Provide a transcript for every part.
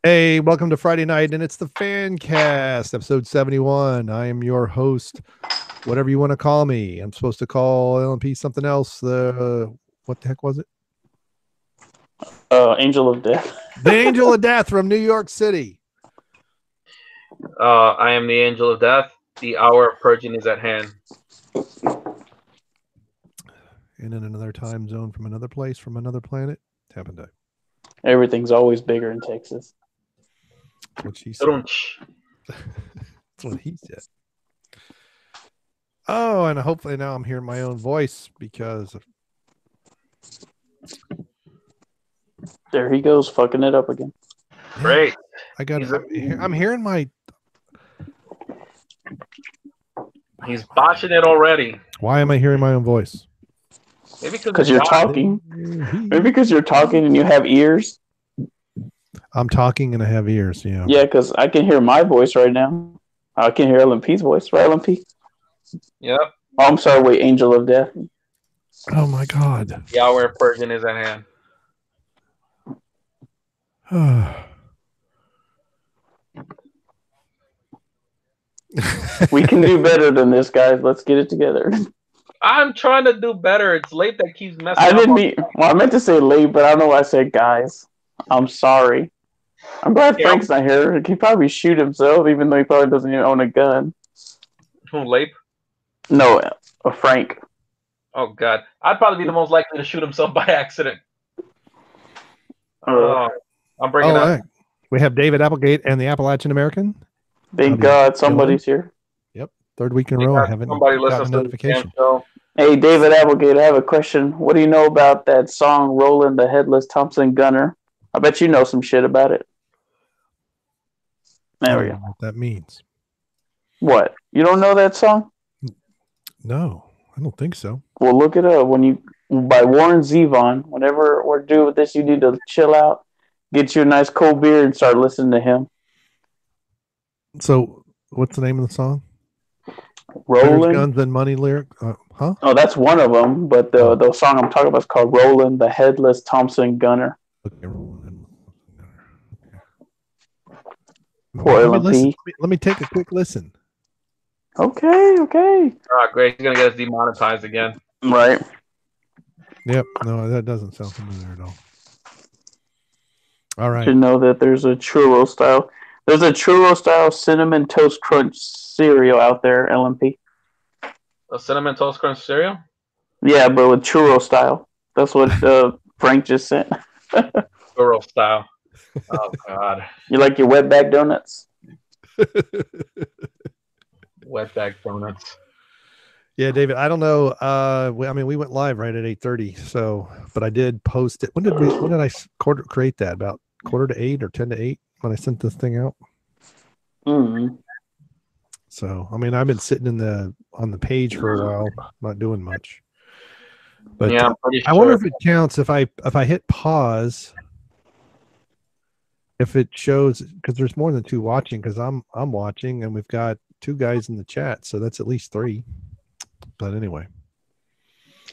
Hey, welcome to Friday night, and it's the Fan Cast, episode 71. I am your host, whatever you want to call me. I'm supposed to call LMP something else. What the heck was it? Angel of Death. The Angel of Death from New York City. I am the Angel of Death. The hour of purging is at hand. And in another time zone from another place, from another planet, TapAndDie. Everything's always bigger in Texas. That's what she said. That's what he said. Oh, and hopefully now I'm hearing my own voice because there he goes, fucking it up again. Great. I'm hearing my. He's botching it already. Why am I hearing my own voice? Maybe because you're talking. Maybe because you're talking and you have ears. I'm talking and I have ears. Yeah. Yeah, because I can hear my voice right now. I can hear LMP's voice, right, LMP? Yep. Oh, I'm sorry. Wait, Angel of Death. Oh my God. The hour of purging is at hand. We can do better than this, guys. Let's get it together. I'm trying to do better. It's late that keeps messing I up. didn't mean. Well, I meant to say late, but I don't know why I said guys. I'm sorry. I'm glad Frank's not here. He could probably shoot himself, even though he probably doesn't even own a gun. Who, Lape? No, Frank. Oh, God. I'd probably be the most likely to shoot himself by accident. I'm bringing up. We have David Applegate and the Appalachian American. Thank God somebody's here. Yep. Third week in a row. I haven't gotten a notification. Hey, David Applegate, I have a question. What do you know about that song, Roland the Headless Thompson Gunner? I bet you know some shit about it. There we go. What that means. What? You don't know that song? No, I don't think so. Well, look it up. By Warren Zevon. Whenever we're due with this, you need to chill out, get you a nice cold beer, and start listening to him. So, what's the name of the song? Roland. Guns and Money lyric? Huh? Oh, that's one of them. But the song I'm talking about is called Roland the Headless Thompson Gunner. Okay. Let me take a quick listen. Okay. Oh, great. He's going to get us demonetized again. Right. Yep. No, that doesn't sound familiar at all. All right. You know that there's a churro style cinnamon toast crunch cereal out there, LMP. A cinnamon toast crunch cereal? Yeah, but with churro style. That's what Frank just sent. Churro style. Oh, God. You like your wetback donuts? Wetback donuts. Yeah, David, I don't know. We went live right at 8:30. So, but I did post it. When did I create that? About 7:45 or 7:50 when I sent this thing out. Mm-hmm. So, I've been sitting on the page for a while, not doing much. But yeah, I'm pretty sure. I wonder if it counts if I hit pause. If it shows, because there's more than two watching, because I'm watching and we've got two guys in the chat, so that's at least three. But anyway,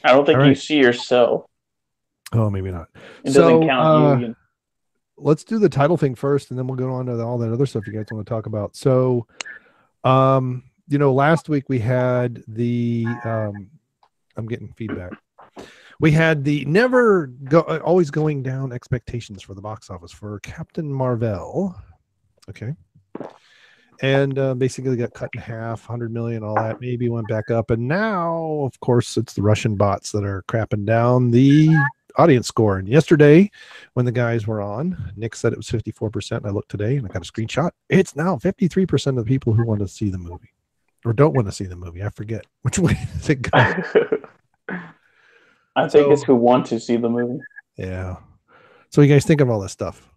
I don't think you see yourself. Oh, maybe not. It doesn't count you. Let's do the title thing first, and then we'll go on to all that other stuff you guys want to talk about. So, last week we had the I'm getting feedback. We had the always going down expectations for the box office for Captain Marvel. Okay. And basically got cut in half, 100 million, all that, maybe went back up. And now, of course, it's the Russian bots that are crapping down the audience score. And yesterday, when the guys were on, Nick said it was 54%. I looked today and I got a screenshot. It's now 53% of the people who want to see the movie or don't want to see the movie. I forget which way does it go. I think it's who want to see the movie. Yeah. So you guys think of all this stuff?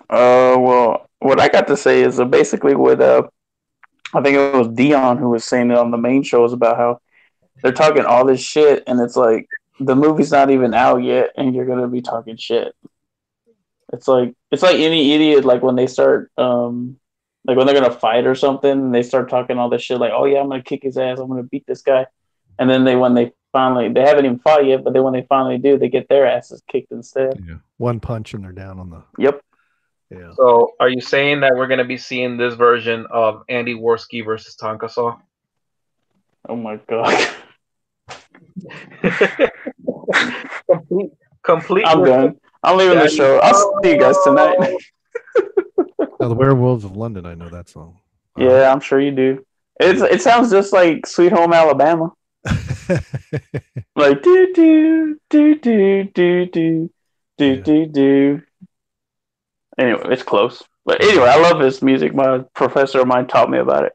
Well, what I got to say is basically what I think it was Dion who was saying it on the main show is about how they're talking all this shit and it's like the movie's not even out yet and you're gonna be talking shit. It's like any idiot like when they start like when they're gonna fight or something and they start talking all this shit like, oh yeah, I'm gonna kick his ass, I'm gonna beat this guy, and then they haven't even fought yet, but then when they finally do, they get their asses kicked instead. Yeah. One punch and they're down on the. Yep. Yeah. So, are you saying that we're going to be seeing this version of Andy Worski versus Tonka Saw? Oh my god. complete, complete I'm with done. I'm leaving the Daddy. show. I'll see you guys tonight. Now, the Werewolves of London, I know that song. Yeah, I'm sure you do. It sounds just like Sweet Home Alabama. Like do do do do do do do do do. Anyway, it's close. But anyway, I love this music. My professor of mine taught me about it,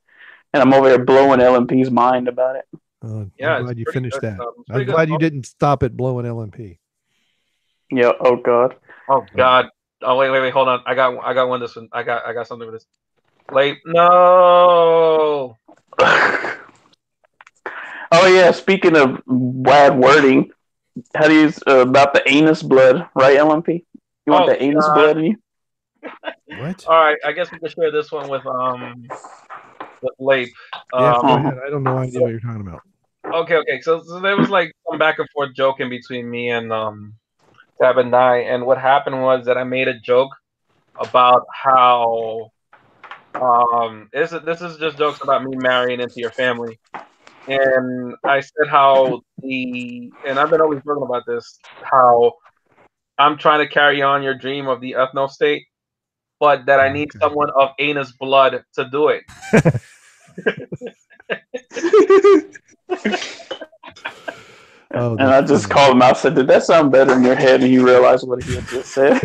and I'm over here blowing LMP's mind about it. Yeah, I'm glad you finished good. that. I'm glad you didn't stop at blowing LMP. Yeah. Oh god. Oh god. Oh wait. Hold on. I got one. This one. I got something with this. Like no. Oh yeah. Speaking of bad wording, how do you about the anus blood, right, LMP? You want the anus blood in you? What? All right. I guess we can share this one with Lape. Yeah, go ahead. I don't know idea what you're talking about. Okay. So there was like some back and forth joking between me and TapAndDie, and what happened was that I made a joke about how this is just jokes about me marrying into your family, and I said how and I've been always joking about this, how I'm trying to carry on your dream of the ethno state, but that I need someone of anus blood to do it. And I just called him out and said, did that sound better in your head? And you realized what he had just said.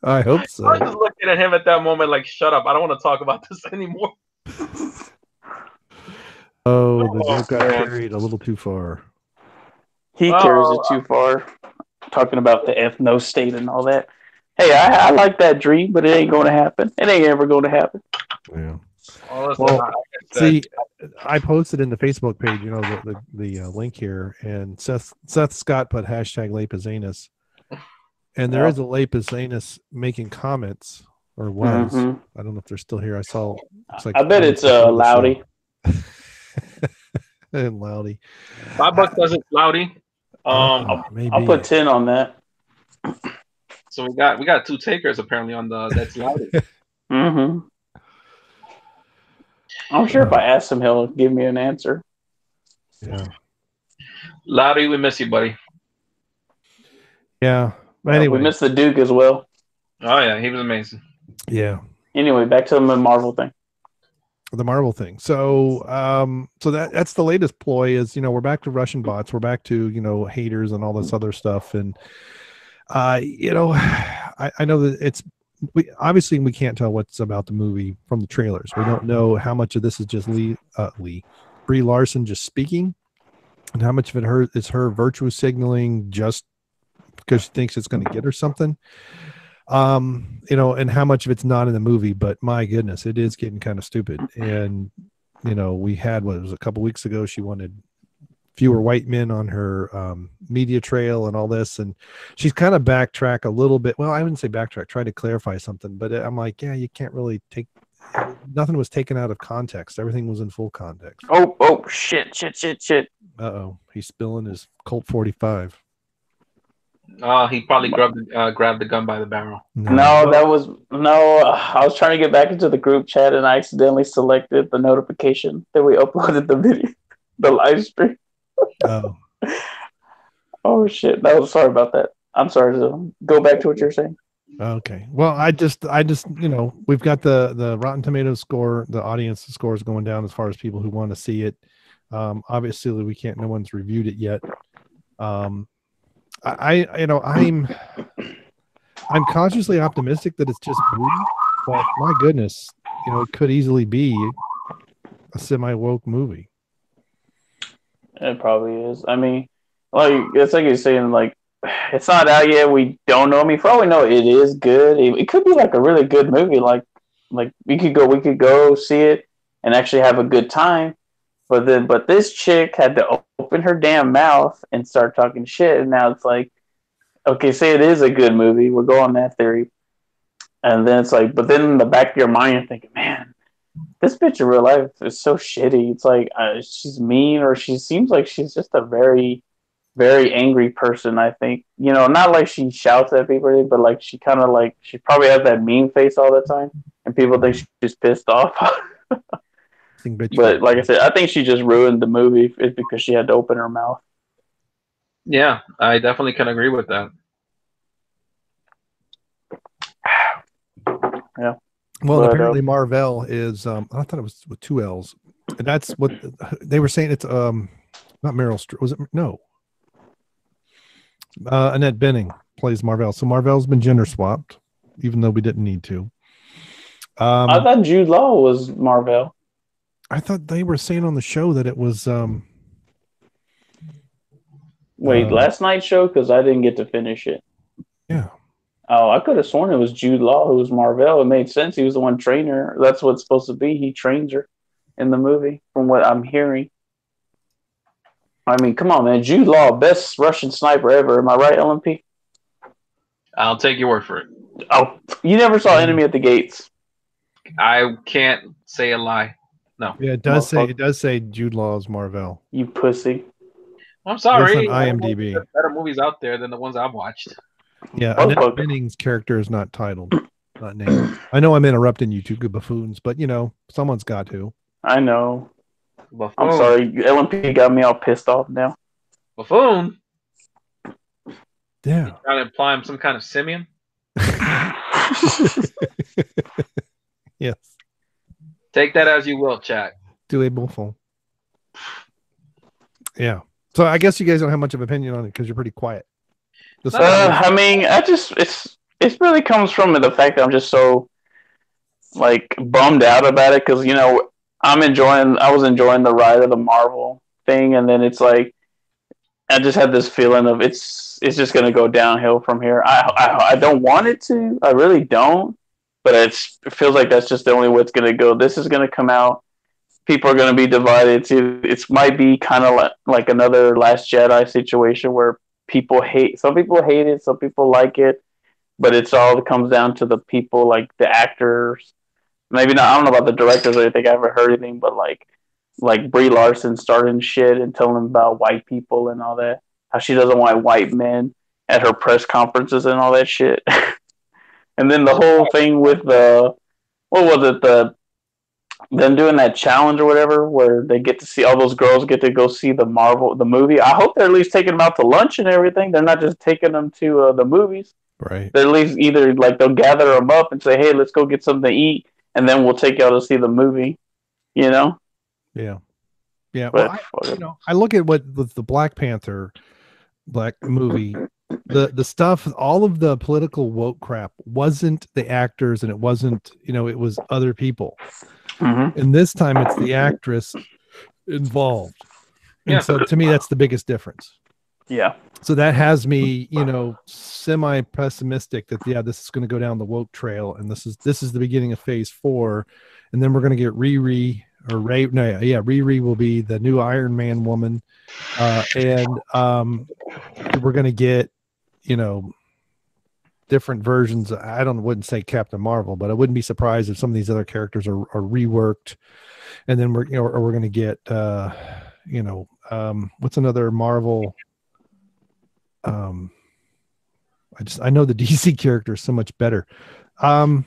I hope so. I was just looking at him at that moment like, shut up. I don't want to talk about this anymore. The joke got carried a little too far. He carries it too far. Talking about the ethno state and all that. Hey, I like that dream, but it ain't going to happen. It ain't ever going to happen. Yeah. Well, see, I posted in the Facebook page, the link here, and Seth Scott put #Lapizanus, and there is a Lapizanus making comments, or was. I don't know if they're still here. I saw. I bet it's Loudy. And Loudy. $5 doesn't Loudy. I'll put 10 on that. So we got two takers apparently on that's Loudy. I'm sure if I ask him, he'll give me an answer. Yeah. Loudy, we miss you, buddy. Yeah. But anyway, we miss the Duke as well. Oh yeah, he was amazing. Yeah. Anyway, back to the Marvel thing. The Marvel thing. So that's the latest ploy is, we're back to Russian bots. We're back to, haters and all this other stuff. And, I know that we can't tell what's about the movie from the trailers. We don't know how much of this is just Brie Larson just speaking, and how much of it is her virtue signaling just because she thinks it's going to get her something. And how much of it's not in the movie, but my goodness, it is getting kind of stupid. And, we had, what it was a couple weeks ago, she wanted fewer white men on her media trail and all this. And she's kind of backtrack a little bit. Well, I wouldn't say backtrack, try to clarify something, but I'm like, yeah, you can't really nothing was taken out of context. Everything was in full context. Oh, shit. Uh-oh. He's spilling his Colt 45. He probably grabbed the gun by the barrel. No, I was trying to get back into the group chat and I accidentally selected the notification that we uploaded the video, the live stream. Oh. Oh shit! Sorry about that. I'm sorry. So go back to what you're saying. Okay. Well, I just we've got the Rotten Tomatoes score, the audience scores going down as far as people who want to see it. Obviously, no one's reviewed it yet. I'm cautiously optimistic that it's just Boob, but my goodness, it could easily be a semi-woke movie. It probably is. I mean, it's like you're saying, like, it's not out yet. We don't know. I mean, for all we know, it is good. It could be like a really good movie. Like we could go see it and actually have a good time. But this chick had to open her damn mouth and start talking shit. And now it's like, okay, say it is a good movie. We'll go on that theory. And then it's like, but then in the back of your mind, you're thinking, man, this bitch in real life is so shitty. It's like she's mean, or she seems like she's just a very very angry person. I think not like she shouts at people, but like she kind of like she probably has that mean face all the time, and people think she's pissed off. But like I said, I think she just ruined the movie because she had to open her mouth. Yeah, I definitely can agree with that. Yeah. Well, apparently Marvel is. I thought it was with 2 L's. And that's what they were saying. It's not Meryl Streep. Was it? No. Annette Bening plays Marvel. So Marvel's been gender swapped, even though we didn't need to. I thought Jude Law was Marvel. I thought they were saying on the show that it was. Wait, last night's show? Because I didn't get to finish it. Yeah. Oh, I could have sworn it was Jude Law who was Marvel. It made sense. He was the one training her. That's what it's supposed to be. He trains her in the movie, from what I'm hearing. I mean, come on, man. Jude Law, best Russian sniper ever. Am I right, LMP? I'll take your word for it. Oh, you never saw Enemy at the Gates. I can't say a lie. No. Yeah, it does say Jude Law's Marvel. You pussy. I'm sorry. It's on IMDb. There's better movies out there than the ones I've watched. Yeah, Annette Bening's character is not titled, not named. I know I'm interrupting you two good buffoons, but someone's got to. I know. Buffoon. I'm sorry. LMP got me all pissed off now. Buffoon? Yeah. You trying to imply I'm some kind of simian? Yes. Take that as you will, chat. Do a buffon. Yeah. So I guess you guys don't have much of an opinion on it because you're pretty quiet. I mean, it really comes from the fact that I'm just so like bummed out about it because I was enjoying the ride of the Marvel thing, and then it's like I just had this feeling of it's just gonna go downhill from here. I don't want it to, I really don't, but it feels like that's just the only way it's gonna go. This is gonna come out. People are gonna be divided. It might be kind of like another Last Jedi situation where some people hate it, some people like it, but it comes down to the people, like the actors. Maybe not. I don't know about the directors or anything. I haven't heard anything, but like Brie Larson starting shit and telling them about white people and all that. How she doesn't want white men at her press conferences and all that shit. And then the whole thing with them doing that challenge or whatever, where they get to see all those girls get to go see the movie. I hope they're at least taking them out to lunch and everything. They're not just taking them to the movies. Right. They're at least either like they'll gather them up and say, "Hey, let's go get something to eat, and then we'll take y'all to see the movie." Yeah. Yeah. But, well, I look at what with the Black movie. The stuff, all of the political woke crap wasn't the actors, and it wasn't, it was other people. Mm-hmm. And this time it's the actress involved. And so to me, that's the biggest difference. Yeah. So that has me, semi-pessimistic that, this is going to go down the woke trail. And this is the beginning of phase 4. And then we're going to get Riri will be the new Iron Man woman. And we're going to get, different versions. Wouldn't say Captain Marvel, but I wouldn't be surprised if some of these other characters are reworked. And then we're going to get, what's another Marvel? I know the DC character is so much better. They'll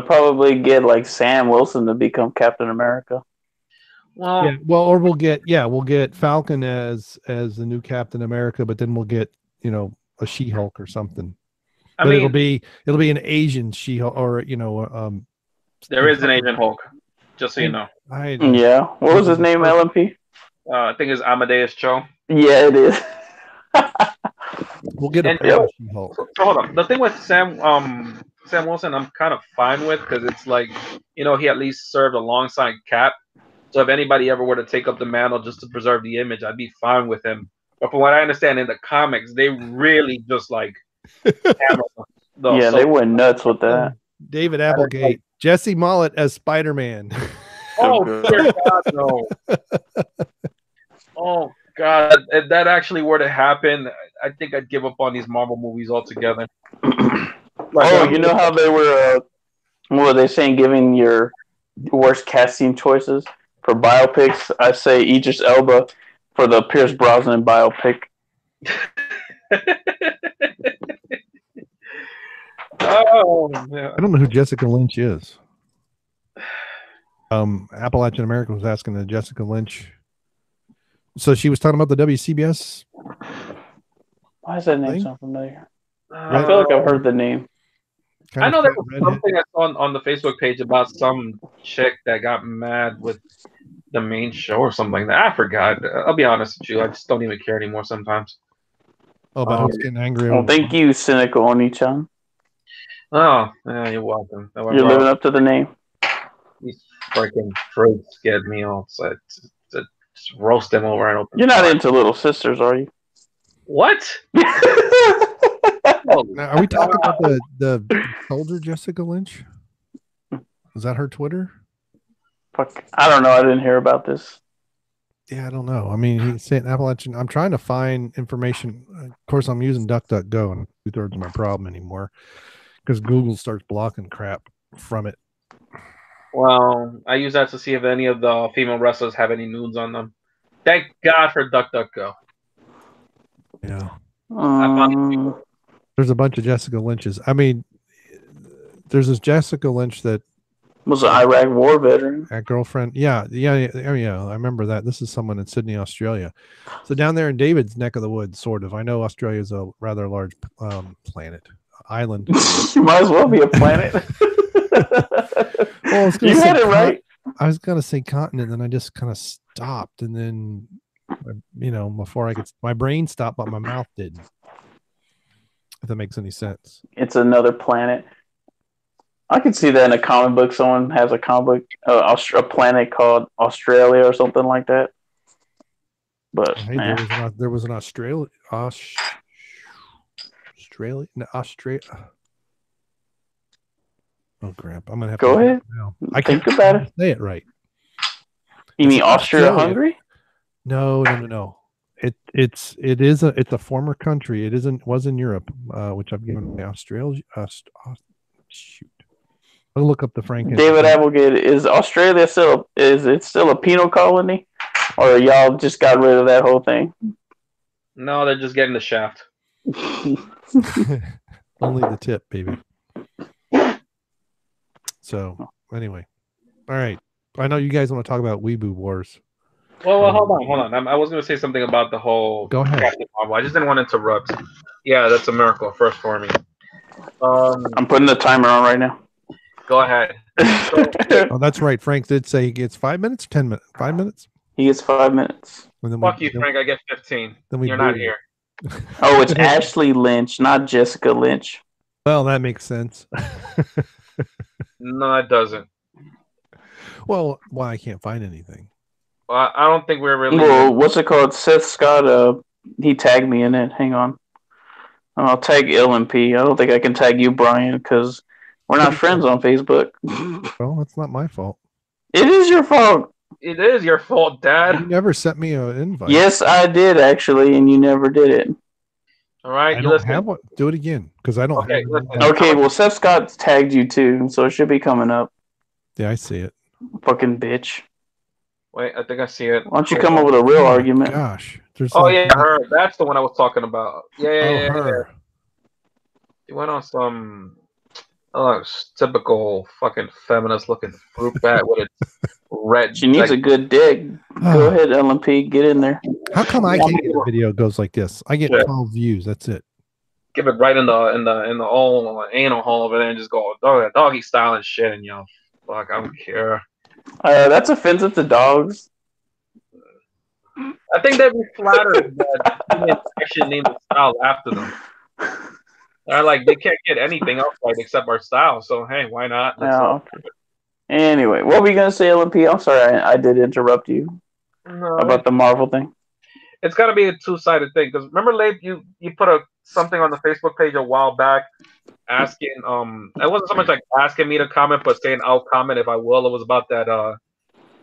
probably get like Sam Wilson to become Captain America. Well, or we'll get Falcon as the new Captain America, but then we'll get, a She-Hulk or something. It'll be an Asian She-Hulk, or there is an Asian Hulk, just so you know. Yeah. What was his name, LMP? I think it's Amadeus Cho. Yeah, it is. We'll get a She-Hulk. So hold on. The thing with Sam Wilson, I'm kind of fine with, because it's like, he at least served alongside Cap. So if anybody ever were to take up the mantle just to preserve the image, I'd be fine with him. But from what I understand, in the comics, they really just like hammer them. Yeah, they went nuts with that. David Applegate, Jesse Smollett as Spider-Man. Oh dear God, no! Oh God, if that actually were to happen, I think I'd give up on these Marvel movies altogether. You know how they were? What were they saying? Giving your worst casting choices for biopics, I say Idris Elba for the Pierce Brosnan biopic. Oh man. I don't know who Jessica Lynch is. Appalachian American was asking the Jessica Lynch. So she was talking about the WCBS. Why is that name thing? so familiar? I feel like I've heard the name. I know there was something I saw on the Facebook page about some chick that got mad with the main show or something like that. I forgot. I'll be honest with you. I just don't even care anymore sometimes. Oh, but who's getting angry? Well, thank you, Cynical Oni-chan. Oh, yeah, you're welcome. You're living up to the name. These freaking fruits get me all upset. Just roast them over and open. You're not into Little Sisters, are you? What? Now, are we talking about the soldier Jessica Lynch? Is that her Twitter? Fuck, I don't know. I didn't hear about this. Yeah, I don't know. I mean, he's saying Appalachian. I'm trying to find information. Of course, I'm using DuckDuckGo, and 2/3 of my problem anymore because Google starts blocking crap from it. Well, I use that to see if any of the female wrestlers have any nudes on them. Thank God for DuckDuckGo. Yeah. There's a bunch of Jessica Lynches. I mean, there's this Jessica Lynch that was an Iraq war veteran. A girlfriend. Yeah. I remember that. This is someone in Sydney, Australia. So down there in David's neck of the woods, sort of. I know Australia is a rather large planet, island. You might as well be a planet. Well, you had it right. I was gonna say continent, and then I just kind of stopped, and then before I could, my brain stopped, but my mouth didn't. If that makes any sense. It's another planet. I could see that in a comic book. Someone has a comic book, a planet called Australia or something like that. But hey, there was an Australia. Oh crap! I'm gonna have go to ahead. Now. I think about it. Say it right. You mean Austria-Hungary? No. It's a former country. It was in Europe, which I've given away. Australia. Shoot. I'll look up the Frank. David Applegate, is Australia still a penal colony, or y'all just got rid of that whole thing? No, they're just getting the shaft. Only the tip, baby. So anyway, all right. I know you guys want to talk about Weeb Wars. Well, hold on. I was going to say something about the whole. Go ahead. Captain Marvel. I just didn't want to interrupt. Yeah, that's a miracle first for me. I'm putting the timer on right now. Go ahead. Oh, that's right. Frank did say he gets 5 minutes, 10 minutes, 5 minutes. He gets 5 minutes. Fuck you, Frank. I get 15. You're not here. Oh, it's Ashley Lynch, not Jessica Lynch. Well, that makes sense. No, it doesn't. Well, why I can't find anything. Well, I don't think we're really. Well, what's it called? Seth Scott. He tagged me in it. Hang on. I'll tag LMP. I don't think I can tag you, Brian, because we're not friends on Facebook. Well, that's not my fault. It is your fault. It is your fault, Dad. You never sent me an invite. Yes, I did actually, and you never did it. All right, I don't have one. Do it again, because I don't. Okay, okay. Well, Seth Scott tagged you too, so it should be coming up. Yeah, I see it. Fucking bitch. Wait, I think I see it. Why don't you come up with a real argument? Gosh, her. That's the one I was talking about. Yeah. Her. She went on some typical fucking feminist-looking fruit bat with a red. She needs a good dick. Go ahead, LMP, get in there. How come I can't get a video goes like this? I get 12 views. That's it. Give it right in the old anal hole over there and just go doggy style and shit, and fuck, I don't care. That's offensive to dogs. I think they'd be flattered that humans actually named the style after them. They're like, they can't get anything else right except our style, so hey, why not? Okay. Anyway, what were you gonna say, LMP? I'm sorry, I did interrupt you about the Marvel thing. It's gotta be a two-sided thing, because remember, Labe, you put something on the Facebook page a while back asking, it wasn't so much like asking me to comment, but saying I'll comment if I will. It was about that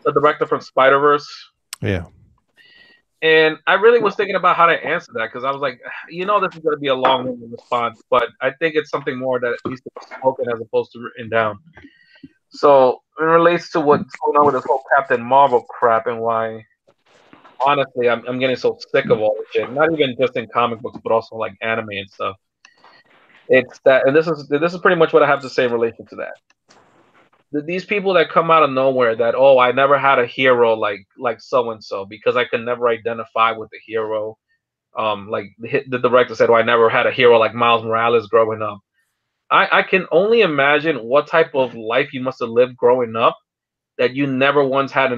the director from Spider-Verse. Yeah. And I really was thinking about how to answer that, because I was like, this is going to be a long-winded response, but I think it's something more that needs to be spoken as opposed to written down. So it relates to what's going on with this whole Captain Marvel crap and why honestly, I'm getting so sick of all this shit. Not even just in comic books, but also like anime and stuff. It's that, and this is pretty much what I have to say in relation to that. These people that come out of nowhere that, oh, I never had a hero like so and so because I could never identify with the hero. Like the director said, oh, I never had a hero like Miles Morales growing up. I can only imagine what type of life you must have lived growing up that you never once had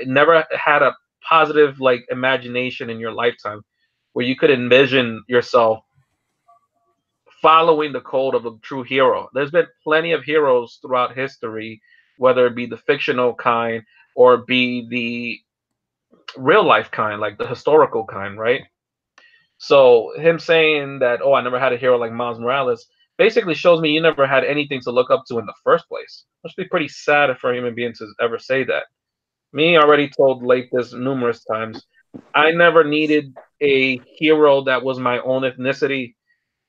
never had a positive like imagination in your lifetime where you could envision yourself following the code of a true hero. There's been plenty of heroes throughout history, whether it be the fictional kind or be the real life kind, like the historical kind, right? So him saying that, oh, I never had a hero like Miles Morales, basically shows me you never had anything to look up to in the first place. Must be pretty sad for a human being to ever say that. Me already told Lake this numerous times. I never needed a hero that was my own ethnicity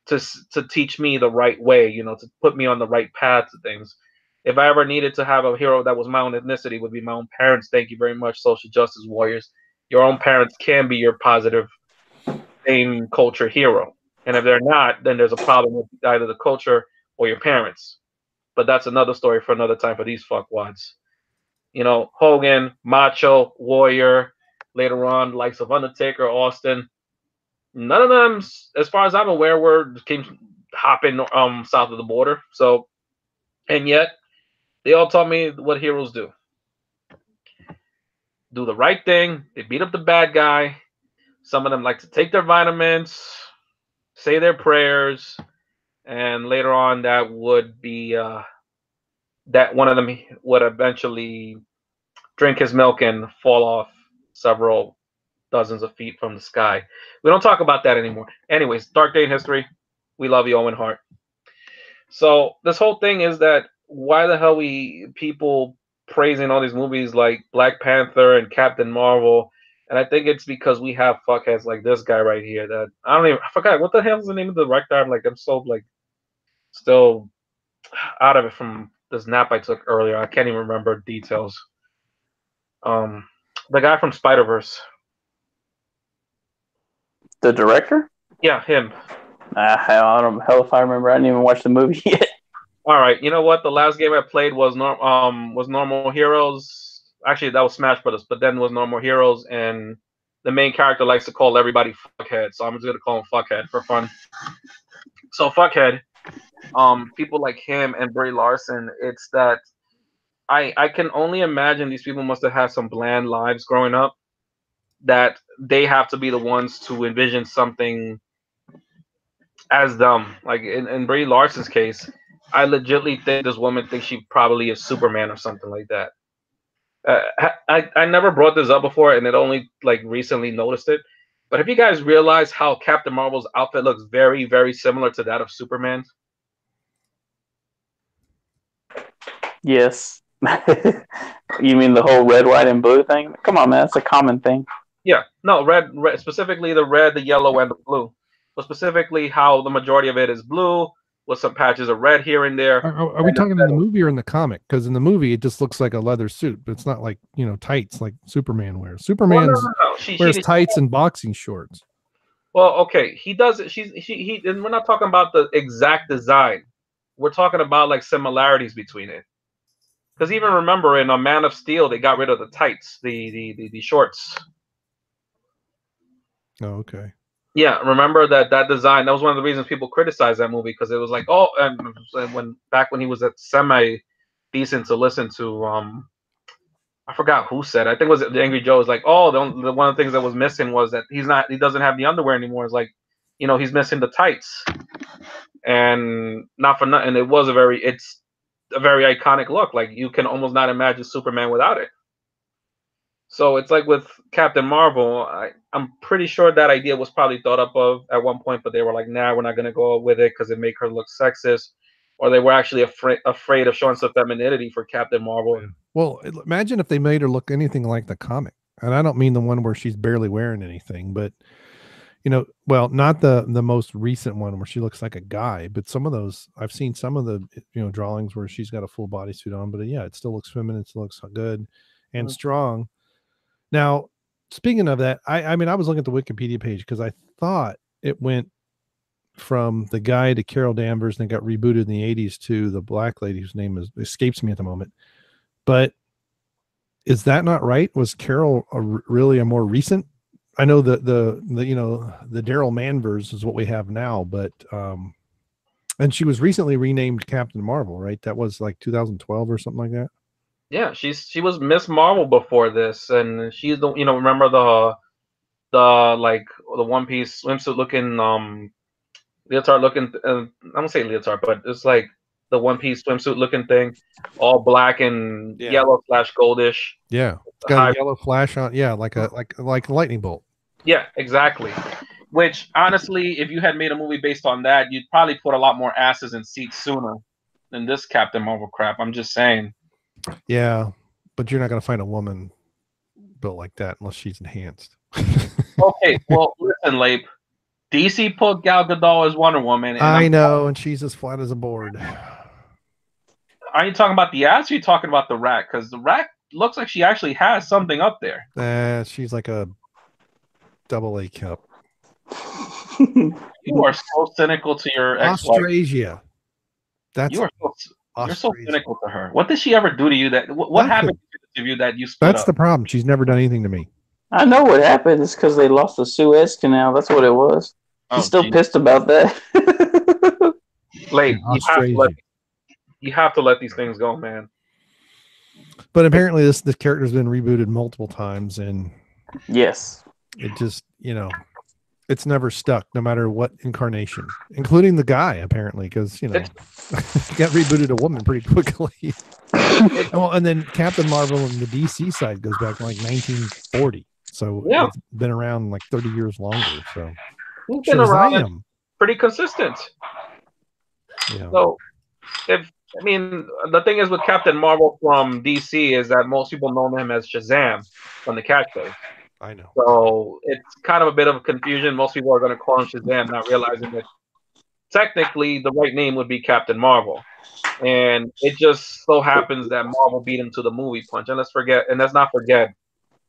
to teach me the right way, to put me on the right path to things. If I ever needed to have a hero that was my own ethnicity, it would be my own parents. Thank you very much, social justice warriors. Your own parents can be your positive same culture hero. And if they're not, then there's a problem with either the culture or your parents. But that's another story for another time for these fuckwads. Hogan, Macho, Warrior, later on, likes of Undertaker, Austin. None of them, as far as I'm aware, came hopping south of the border. So, and yet they all taught me what heroes do: do the right thing. They beat up the bad guy. Some of them like to take their vitamins, say their prayers, and later on, that would be that one of them would eventually drink his milk and fall off several dozens of feet from the sky. We don't talk about that anymore. Anyways, dark day in history. We love you, Owen Hart. So this whole thing is that why the hell people praising all these movies like Black Panther and Captain Marvel, and I think it's because we have fuckheads like this guy right here that I forgot what the hell is the name of the director. I'm so like still out of it from this nap I took earlier. I can't even remember details. Um, the guy from Spider-Verse. The director? Yeah, him. I don't hell if I remember. I didn't even watch the movie yet. All right, you know what? The last game I played was Normal Heroes. Actually, that was Smash Brothers, but then was Normal Heroes, and the main character likes to call everybody fuckhead, so I'm just gonna call him fuckhead for fun. So fuckhead, people like him and Brie Larson. It's that I can only imagine these people must have had some bland lives growing up, that they have to be the ones to envision something as them. Like in Brie Larson's case, I legitimately think this woman thinks she probably is Superman or something like that. I never brought this up before, and it only like recently noticed it. But have you guys realized how Captain Marvel's outfit looks very, very similar to that of Superman's? Yes. You mean the whole red, white, and blue thing? Come on, man. That's a common thing. Yeah, no, red, specifically the red, the yellow, and the blue. But specifically how the majority of it is blue with some patches of red here and there. Are we talking in the movie or in the comic? Because in the movie, it just looks like a leather suit, but it's not like, tights like Superman wears. Superman wears tights and boxing shorts. Well, okay, he does it. And we're not talking about the exact design. We're talking about like similarities between it. Because even remember in A Man of Steel, they got rid of the tights, the shorts. Oh, okay. Yeah, remember that design. That was one of the reasons people criticized that movie, because it was like, oh, and when he was at semi decent to listen to. I forgot who said it. I think it was Angry Joe. Was like, oh, the one of the things that was missing was that he doesn't have the underwear anymore. It's like, he's missing the tights, and not for nothing. It's a very iconic look. Like you can almost not imagine Superman without it. So it's like with Captain Marvel, I'm pretty sure that idea was probably thought up of at one point, but they were like, nah, we're not going to go with it because it make her look sexist. Or they were actually afraid of showing some femininity for Captain Marvel. Well, imagine if they made her look anything like the comic. And I don't mean the one where she's barely wearing anything, but, well, not the most recent one where she looks like a guy, but some of those, I've seen some of the, drawings where she's got a full bodysuit on, but yeah, it still looks feminine, it still looks good and strong. Now, speaking of that, I mean, I was looking at the Wikipedia page because I thought it went from the guy to Carol Danvers and it got rebooted in the 80s to the black lady whose name escapes me at the moment. But is that not right? Was Carol really a more recent? I know the you know, the Daryl Manvers is what we have now, but and she was recently renamed Captain Marvel, right? That was like 2012 or something like that. Yeah, she was Miss Marvel before this, and she's the remember the like the one piece swimsuit looking leotard looking I don't say leotard, but it's like the one piece swimsuit looking thing, all black and yellow / goldish. Yeah, it's got a yellow flash on. Yeah, like a lightning bolt. Yeah, exactly. Which honestly, if you had made a movie based on that, you'd probably put a lot more asses in seats sooner than this Captain Marvel crap. I'm just saying. Yeah, but you're not going to find a woman built like that unless she's enhanced. Okay, well, listen, Lape. DC put Gal Gadot as Wonder Woman. And I know, and she's as flat as a board. Are you talking about the ass or are you talking about the rack? Because the rack looks like she actually has something up there. She's like a AA cup. You are so cynical to your ex-wife. Austrasia. You're so cynical to her. What did she ever do to you? What happened to you that you stood That's up? the problem. She's never done anything to me. I know what happened. It's because they lost the Suez Canal. That's what it was. She's still pissed about that. Like, you have to let these things go, man. But apparently this character's been rebooted multiple times, and yes, it just, it's never stuck, no matter what incarnation, including the guy, apparently, because got rebooted a woman pretty quickly. Well, and then Captain Marvel on the DC side goes back to like 1940, so it's been around like 30 years longer. So he's been around pretty consistent. Yeah. So the thing is with Captain Marvel from DC is that most people know him as Shazam from the Catchphrase. I know. So it's kind of a bit of a confusion. Most people are going to call him Shazam, not realizing that technically the right name would be Captain Marvel. And it just so happens that Marvel beat him to the movie punch. And let's not forget,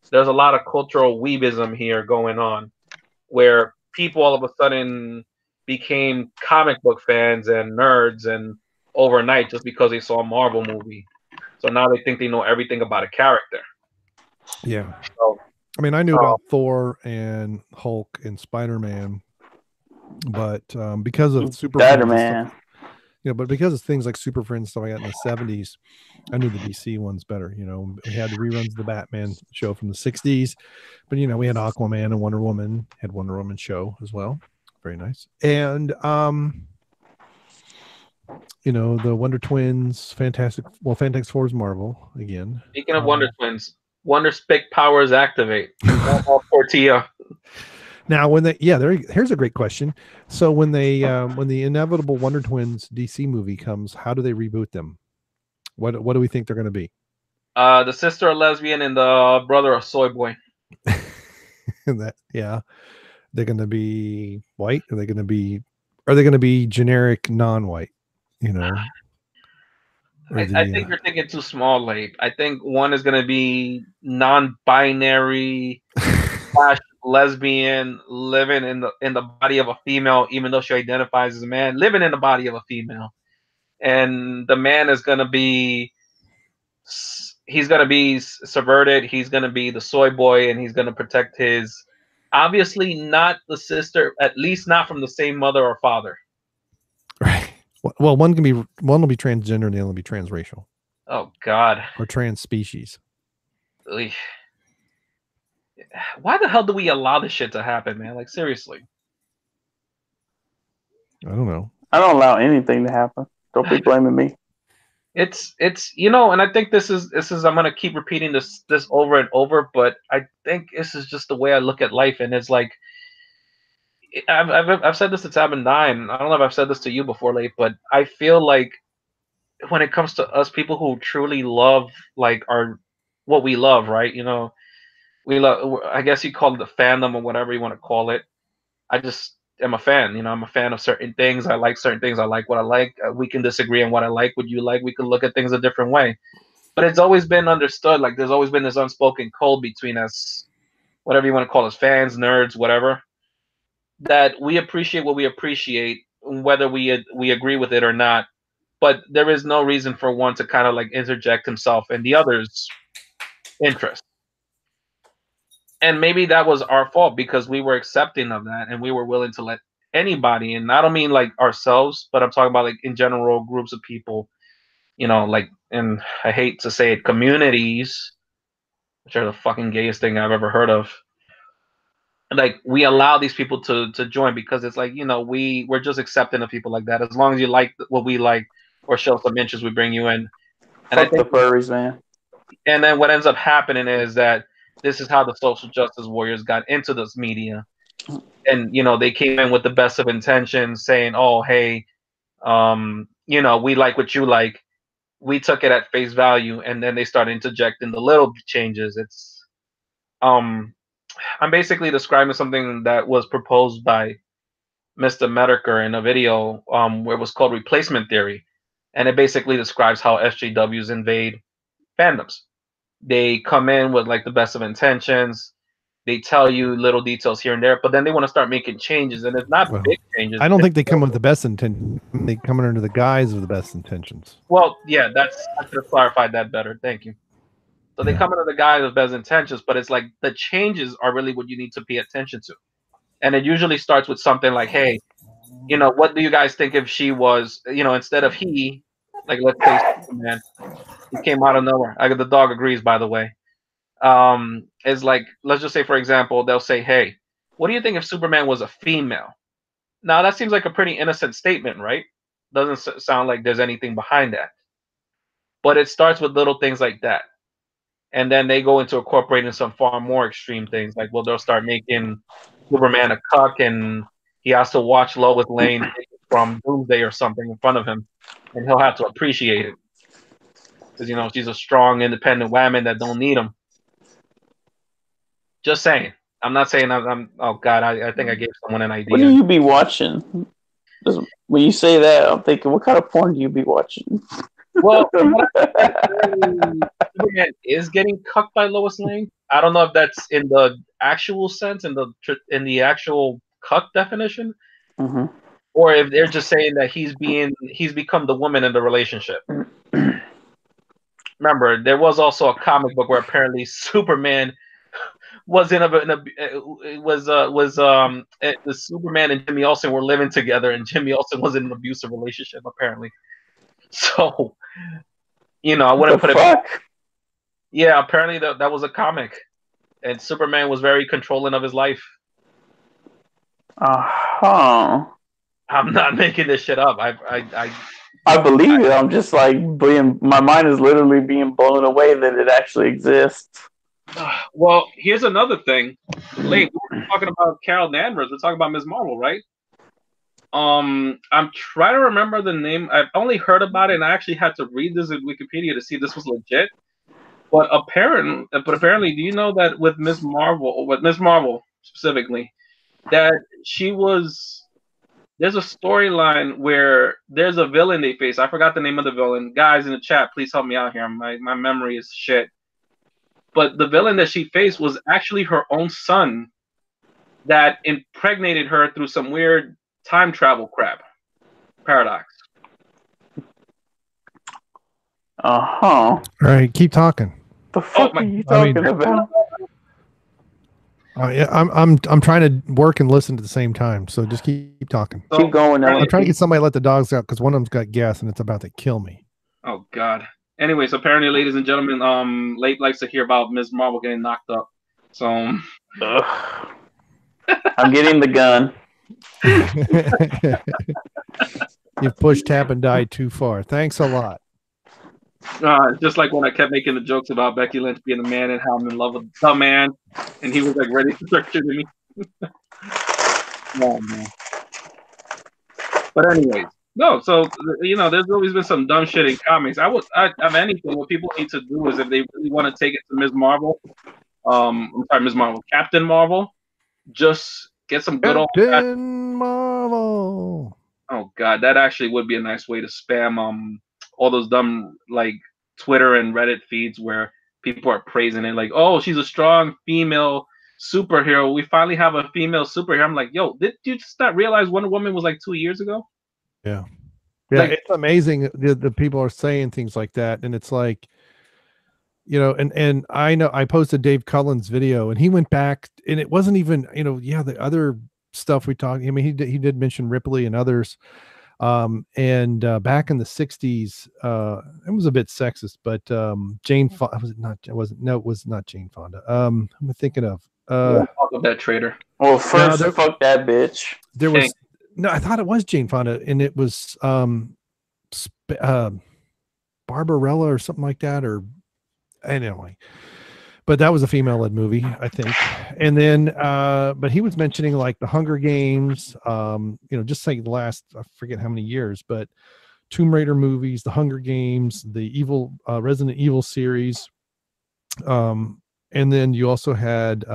there's a lot of cultural weebism here going on, where people all of a sudden became comic book fans and nerds and overnight just because they saw a Marvel movie. So now they think they know everything about a character. Yeah. So, I mean, I knew about Thor and Hulk and Spider-Man, but because of Spider-Man, but because of things like Super Friends stuff I got in the 70s, I knew the DC ones better. We had the reruns of the Batman show from the 60s, but we had Aquaman and Wonder Woman, had Wonder Woman show as well. Very nice. And the Wonder Twins, Fantastic Four is Marvel again. Speaking of Wonder Twins, Wonder Spec powers activate. Tortilla. Now, here's a great question. So when when the inevitable Wonder Twins DC movie comes, how do they reboot them? What do we think they're going to be? The sister a lesbian and the brother a soy boy. They're going to be white. Are they going to be generic non-white? I think you're thinking too small, Late. I think one is going to be non-binary / lesbian, living in the body of a female, even though she identifies as a man, living in the body of a female. And the man is going to be subverted. He's going to be the soy boy, and he's going to protect his, obviously not the sister, at least not from the same mother or father. Right. Well, one will be transgender and the other will be transracial. Oh God. Or trans species. Why the hell do we allow this shit to happen, man? Like, seriously. I don't know. I don't allow anything to happen. Don't be blaming me. It's and I think this is I'm gonna keep repeating this over and over, but I think this is just the way I look at life, and it's like I've said this to TapAndDie, and I don't know if I've said this to you before, Late, but I feel like when it comes to us people who truly love like what we love, right? We love, I guess you call it the fandom or whatever you want to call it. I just am a fan. I'm a fan of certain things. I like certain things. I like what I like. We can disagree on what I like, what you like. We can look at things a different way. But it's always been understood. Like, there's always been this unspoken code between us whatever you want to call us, fans, nerds, whatever, that we appreciate what we appreciate, whether we agree with it or not. But there is no reason for one to kind of like interject himself in the other's interest. And maybe that was our fault because we were accepting of that and we were willing to let anybody, and I don't mean like ourselves, but I'm talking about like in general groups of people, like, and I hate to say it, communities, which are the fucking gayest thing I've ever heard of. Like, we allow these people to join because it's like, we're just accepting of people like that. As long as you like what we like or show some interest, we bring you in. And I Fuck think the furries, man. And then what ends up happening is that this is how the social justice warriors got into this media. And, they came in with the best of intentions saying, oh, hey, we like what you like. We took it at face value. And then they started interjecting the little changes. I'm basically describing something that was proposed by Mr. Medeker in a video where it was called replacement theory. And it basically describes how SJWs invade fandoms. They come in with like the best of intentions. They tell you little details here and there, but then they want to start making changes, and it's not big changes. I don't think they come with the best intention. They come under the guise of the best intentions. Well, yeah, I should have clarified that better. Thank you. So they come under the guise of best intentions, but it's like the changes are really what you need to pay attention to. And it usually starts with something like, hey, what do you guys think if she was, instead of he, like, let's say Superman, he came out of nowhere. The dog agrees, by the way. Is like, let's just say, for example, they'll say, hey, what do you think if Superman was a female? Now, that seems like a pretty innocent statement, right? Doesn't sound like there's anything behind that. But it starts with little things like that. And then they go into incorporating some far more extreme things. Like, well, they'll start making Superman a cuck, and he has to watch Lois Lane from Doomsday or something in front of him, and he'll have to appreciate it. Because, she's a strong, independent woman that don't need him. Just saying. I'm not saying I'm oh God, I think I gave someone an idea. What do you be watching? When you say that, I'm thinking, what kind of porn do you be watching? Well, Superman is getting cucked by Lois Lane. I don't know if that's in the actual sense, in the actual cuck definition, or if they're just saying that he's become the woman in the relationship. Remember, there was also a comic book where apparently Superman was the Superman and Jimmy Olsen were living together, and Jimmy Olsen was in an abusive relationship apparently. So, I wouldn't put it. Yeah, apparently that was a comic, and Superman was very controlling of his life. I'm not making this shit up. I believe it. I'm just like my mind is literally being blown away that it actually exists. Well, here's another thing. We're talking about Carol Danvers. We're talking about Ms. Marvel, right? I'm trying to remember the name. I've only heard about it, and I actually had to read this in Wikipedia to see if this was legit. But apparently, do you know that with Ms. Marvel specifically, that there's a storyline where there's a villain they face. I forgot the name of the villain. Guys in the chat, please help me out here. My memory is shit. But the villain that she faced was actually her own son that impregnated her through some weird time travel crap. Paradox. All right, keep talking. The fuck are you talking about? Yeah, I'm trying to work and listen at the same time, so just keep talking. Keep going. I'm trying to get somebody to let the dogs out because one of them's got gas and it's about to kill me. Oh God. Anyways, apparently, ladies and gentlemen, Late likes to hear about Ms. Marvel getting knocked up. So I'm getting the gun. You've pushed TapAndDie too far. Thanks a lot. Just like when I kept making the jokes about Becky Lynch being a man and how I'm in love with the man, and he was like ready to start shooting me. Oh man. But anyways. No, so there's always been some dumb shit in comics. Anything. What people need to do is if they really want to take it to Ms. Marvel, Ms. Marvel, Captain Marvel, just get some good old Captain Marvel. Oh God, that actually would be a nice way to spam all those dumb like Twitter and Reddit feeds where people are praising it, like, oh, she's a strong female superhero. We finally have a female superhero. I'm like, yo, did you just not realize Wonder Woman was like 2 years ago? Yeah. Yeah, Like, it's amazing the people are saying things like that, and it's like, you know, and I know I posted Dave Cullen's video, and he went back, and it wasn't even, you know, yeah, the other stuff we talked. I mean, he did mention Ripley and others, and back in the '60s, it was a bit sexist, but Jane Fonda was it not? It wasn't. No, it was not Jane Fonda. I'm thinking of. don't talk about that traitor. Well, No, first, fuck that bitch. there was no. I thought it was Jane Fonda, and it was Barbarella or something like that, or anyway. But that was a female-led movie, I think. And then, but he was mentioning like the Hunger Games, you know, just like the last, I forget how many years, but Tomb Raider movies, the Hunger Games, the Resident Evil series. And then you also had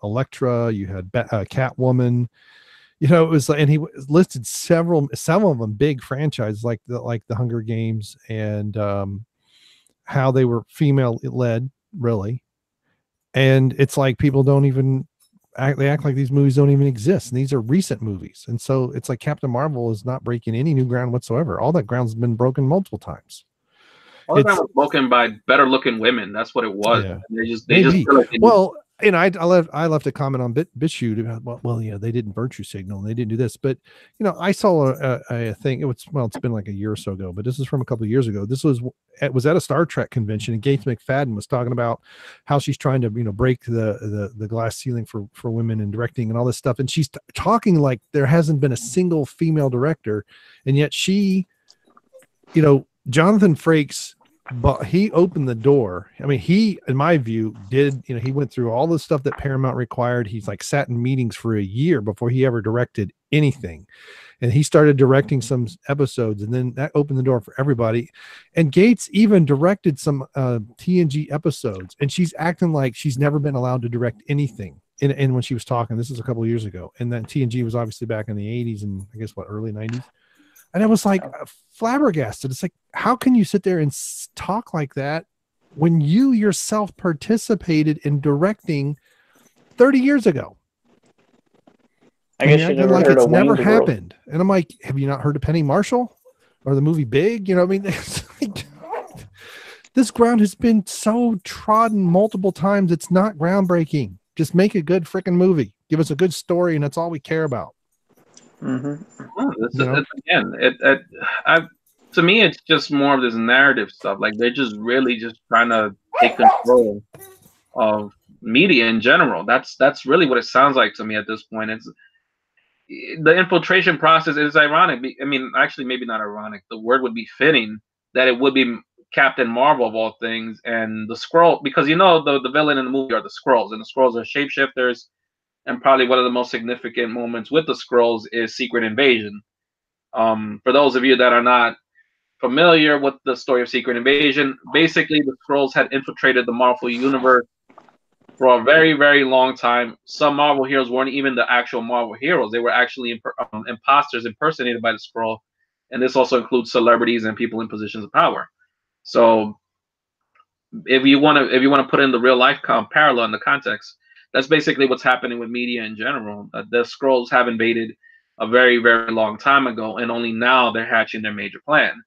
Elektra, you had Catwoman. You know, it was like, and he listed some of them big franchises like the Hunger Games, and how they were female led, really. And it's like people don't even they act like these movies don't even exist, and these are recent movies. And so it's like Captain Marvel is not breaking any new ground whatsoever. All that ground's been broken multiple times. All the ground was broken by better looking women. That's what it was. Yeah. They just feel like well, and I left a comment on BitChute about, well, yeah, they didn't virtue signal and they didn't do this, but you know, I saw a thing. It's been like a year or so ago, but this is from a couple of years ago. It was at a Star Trek convention, and Gates McFadden was talking about how she's trying to, you know, break the glass ceiling for women in directing and all this stuff, and she's talking like there hasn't been a single female director, and yet she, you know, Jonathan Frakes. But he opened the door. I mean, he, in my view, did, you know, he went through all the stuff that Paramount required. He's like sat in meetings for a year before he ever directed anything. And he started directing some episodes, and then that opened the door for everybody. And Gates even directed some TNG episodes, and she's acting like she's never been allowed to direct anything. And when she was talking, this is a couple of years ago. And then TNG was obviously back in the 80s and I guess early 90s. And I was like flabbergasted. It's like, how can you sit there and talk like that when you yourself participated in directing 30 years ago? I guess you never heard it's of never Wayne's World. happened. And I'm like, have you not heard of Penny Marshall or the movie Big? You know what I mean? Like, this ground has been so trodden multiple times. It's not groundbreaking. Just make a good freaking movie. Give us a good story, and that's all we care about. To me, it's just more of this narrative stuff. Like they're just really just trying to take control of media in general. That's really what it sounds like to me at this point. It's the infiltration process is ironic. I mean, actually, maybe not ironic. The word would be fitting that it would be Captain Marvel of all things and the Skrull, because you know the villain in the movie are the Skrulls, and the Skrulls are shapeshifters. And probably one of the most significant moments with the Skrulls is Secret Invasion. For those of you that are not familiar with the story of Secret Invasion, basically the Skrulls had infiltrated the Marvel universe for a very, very long time. Some Marvel heroes weren't even the actual Marvel heroes. They were actually imposters impersonated by the Skrull. And this also includes celebrities and people in positions of power. So if you want to put in the real life parallel in the context, that's basically what's happening with media in general. The Skrulls have invaded a very, very long time ago, and only now they're hatching their major plan,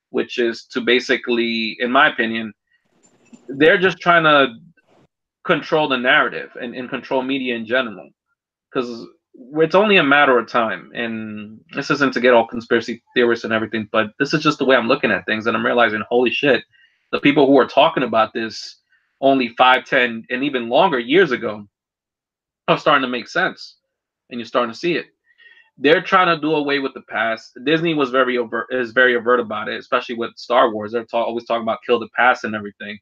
which is to basically, in my opinion, they're just trying to control the narrative and control media in general, because it's only a matter of time. And this isn't to get all conspiracy theorists and everything, but this is just the way I'm looking at things, and I'm realizing, holy shit, the people who are talking about this only 5, 10, and even longer years ago are starting to make sense, and you're starting to see it. They're trying to do away with the past. Disney was very overt about it, especially with Star Wars. They're always talking about kill the past and everything,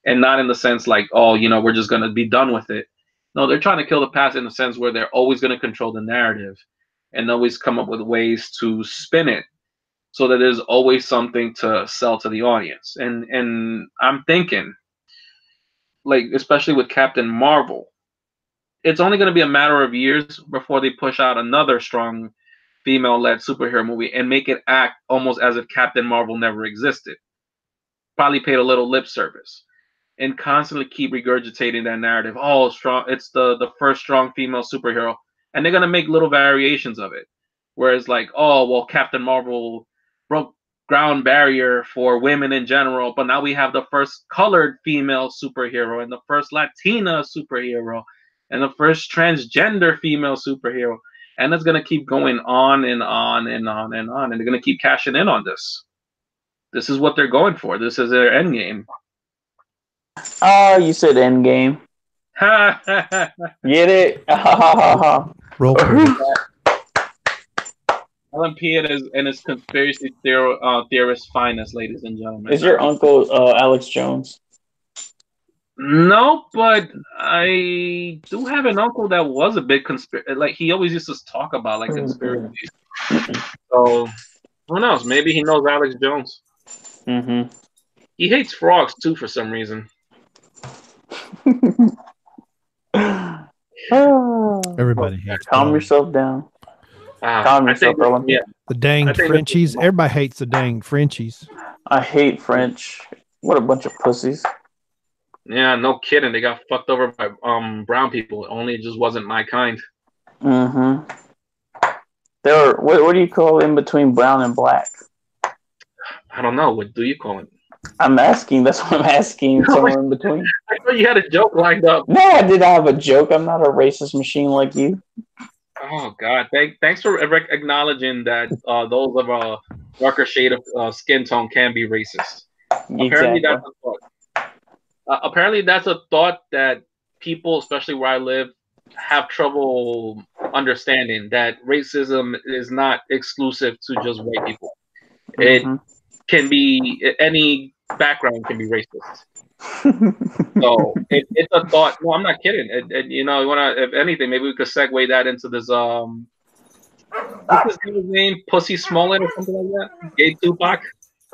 and not in the sense like, oh, you know, we're just gonna be done with it. No, they're trying to kill the past in the sense where they're always going to control the narrative and always come up with ways to spin it so that there's always something to sell to the audience. And I'm thinking, like, especially with Captain Marvel, it's only going to be a matter of years before they push out another strong female-led superhero movie and make it act almost as if Captain Marvel never existed. Probably paid a little lip service. and constantly keep regurgitating that narrative. Oh, strong! It's the first strong female superhero, and they're gonna make little variations of it. Whereas, like, oh well, Captain Marvel broke ground barrier for women in general, but now we have the first colored female superhero and the first Latina superhero and the first transgender female superhero, and it's gonna keep going on and on and on and on, and they're gonna keep cashing in on this. This is what they're going for. This is their end game. Oh, you said end game. Get it? Roll credit. LMP and his conspiracy theorist finest, ladies and gentlemen. Is your uncle Alex Jones? No, but I do have an uncle that was a big conspiracy. Like, he always used to talk about like conspiracies. So who knows? Maybe he knows Alex Jones. Mm-hmm. He hates frogs too for some reason. Everybody hates. Calm yourself down. Calm yourself, Roland. Yeah. The dang Frenchies. Everybody hates the dang Frenchies. I hate French. What a bunch of pussies. Yeah, no kidding. They got fucked over by brown people. Only it just wasn't my kind. Mm-hmm. They were. What do you call in between brown and black? I don't know. What do you call it? I'm asking. That's what I'm asking. Somewhere in between. I thought you had a joke lined up. No, I did not have a joke. I'm not a racist machine like you. Oh God! Thanks for acknowledging that those of a darker shade of skin tone can be racist. Exactly. Apparently, that's a thought that people, especially where I live, have trouble understanding. That racism is not exclusive to just white people. It can be any background can be racist. So it's a thought. No, I'm not kidding. You know, you wanna, if anything, maybe we could segue that into this. What's his name? Pussy Smollett or something like that. Gay Tupac.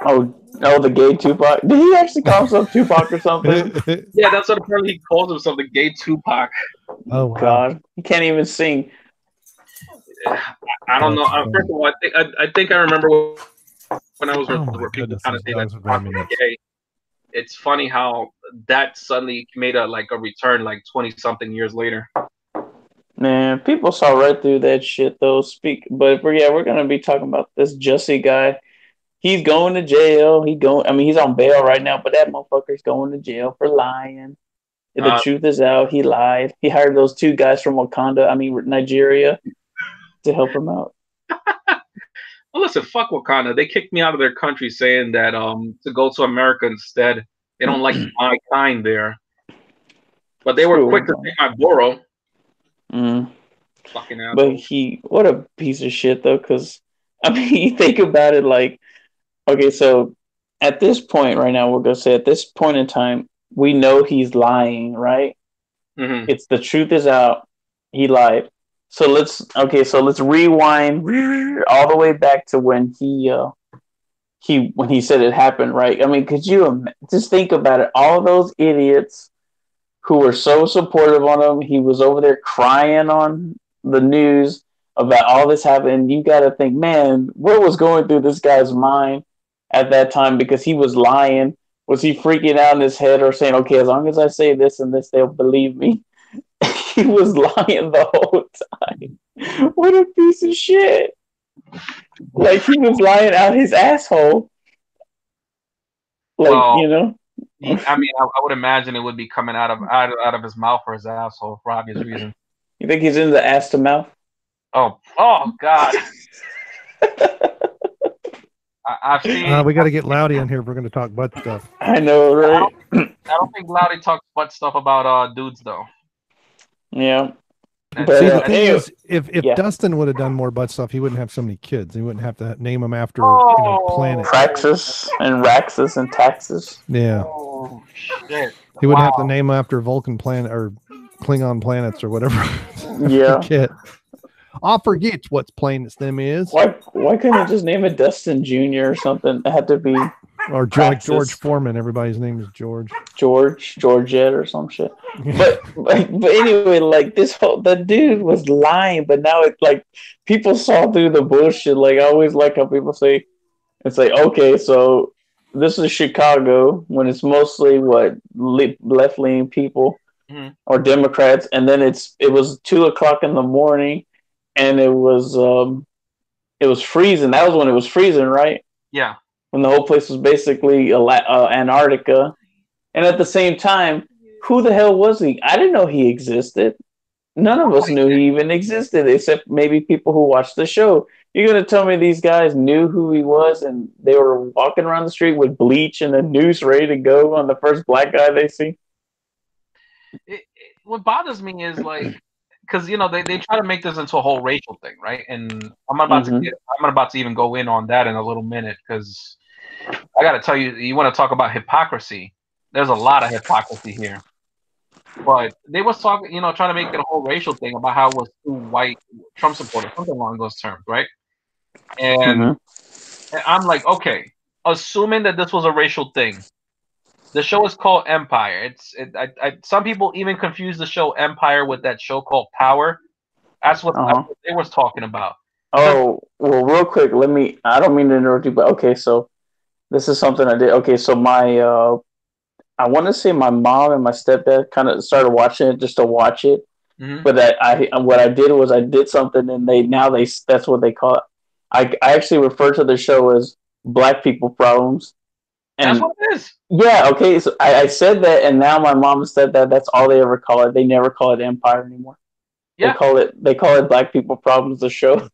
Oh, the gay Tupac. Did he actually call himself Tupac or something? Yeah, that's what apparently he calls himself, the gay Tupac. Oh wow. God, he can't even sing. I don't know. First of all, I think I remember when I was where people kind of say that gay. It's funny how that suddenly made a return like 20-something years later. Man, people saw right through that shit though. But we're gonna be talking about this Jussie guy. He's going to jail. He's on bail right now, but that motherfucker's going to jail for lying. The truth is out. He lied. He hired those two guys from Nigeria, to help him out. Well, listen, fuck Wakanda. They kicked me out of their country saying that to go to America instead. They don't like my kind there. But they were quick to take my borough. Fucking asshole. But what a piece of shit though, because you think about it, like, okay, so at this point right now, we're gonna say at this point in time, we know he's lying, right? It's the truth is out. He lied. So let's rewind all the way back to when he said it happened, right? I mean, could you just think about it? All of those idiots who were so supportive on him, he was over there crying on the news about all this happening. You got to think, man, what was going through this guy's mind at that time? Because he was lying. Was he freaking out in his head or saying, okay, as long as I say this and this, they'll believe me? He was lying the whole time. What a piece of shit. Like, he was lying out his asshole. Like, well, you know? I mean, I would imagine it would be coming out of his mouth or his asshole for obvious reasons. You think he's in the ass to mouth? Oh God. I've seen. We got to get Loudy on here if we're going to talk butt stuff. I know, right? I don't think Loudy talks butt stuff about dudes though. Yeah. But see, the thing is, if Dustin would have done more butt stuff, he wouldn't have so many kids. He wouldn't have to name them after planets. Praxis and Raxus and Taxus. Yeah. Oh, shit. He wouldn't have to name them after Vulcan planet or Klingon planets or whatever. Yeah. I forget what planet's them is. Why couldn't he just name it Dustin Jr. or something? It had to be or like George Foreman. Everybody's name is George. Georgette or some shit. but anyway, like the dude was lying, but now it's like people saw through the bullshit. Like I always like how people say, it's like, okay, so this is Chicago when it's mostly what left leaning people Mhm. or Democrats, and then it was 2 o'clock in the morning, and it was freezing. That was when it was freezing, right? Yeah. When the whole place was basically Antarctica, and at the same time, who the hell was he? I didn't know he existed. None of us knew he even existed, except maybe people who watched the show. You're gonna tell me these guys knew who he was, and they were walking around the street with bleach and a noose ready to go on the first black guy they see? What bothers me is like, because they try to make this into a whole racial thing, right? And I'm about to even go in on that in a little minute, because I got to tell you, you want to talk about hypocrisy? There's a lot of hypocrisy here. But they was talking, trying to make it a whole racial thing about how it was two white Trump supporters, something along those terms, right? And I'm like, okay, assuming that this was a racial thing, the show is called Empire. Some people even confuse the show Empire with that show called Power. That's what they was talking about. Oh, well, real quick, I don't mean to interrupt you, but okay, so this is something I did. Okay, so I want to say my mom and my stepdad kind of started watching it just to watch it. Mm-hmm. But what I did was I did something, and that's what they call it. I actually refer to the show as Black People Problems. And that's what it is. Yeah, okay. So I said that, and now my mom said that that's all they ever call it. They never call it Empire anymore. Yeah. They call it Black People Problems, the show.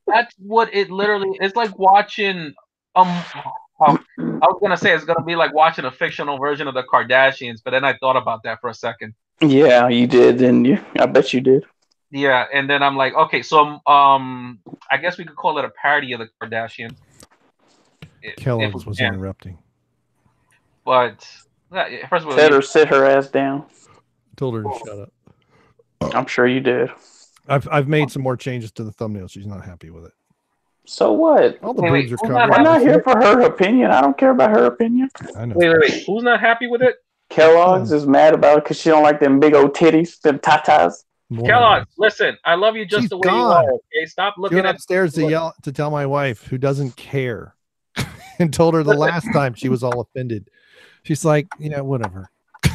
That's what it literally is, like watching. I was gonna say it's gonna be like watching a fictional version of the Kardashians, but then I thought about that for a second. Yeah, you did, didn't you? I bet you did. Yeah, and then I'm like, okay, so I guess we could call it a parody of the Kardashians. Kellogg's was interrupting. But first of all, tell her sit her ass down. I told her to shut up. I'm sure you did. I've made some more changes to the thumbnail. She's not happy with it. So what? All the boobs are covered. I'm not here for her opinion. I don't care about her opinion. I know. Wait. Who's not happy with it? Kellogg's is mad about it because she don't like them big old titties, them tatas. Kellogg's, listen, I love you just the way you are. Okay, stop looking at upstairs to tell my wife, who doesn't care, and told her the last time she was all offended. She's like, whatever.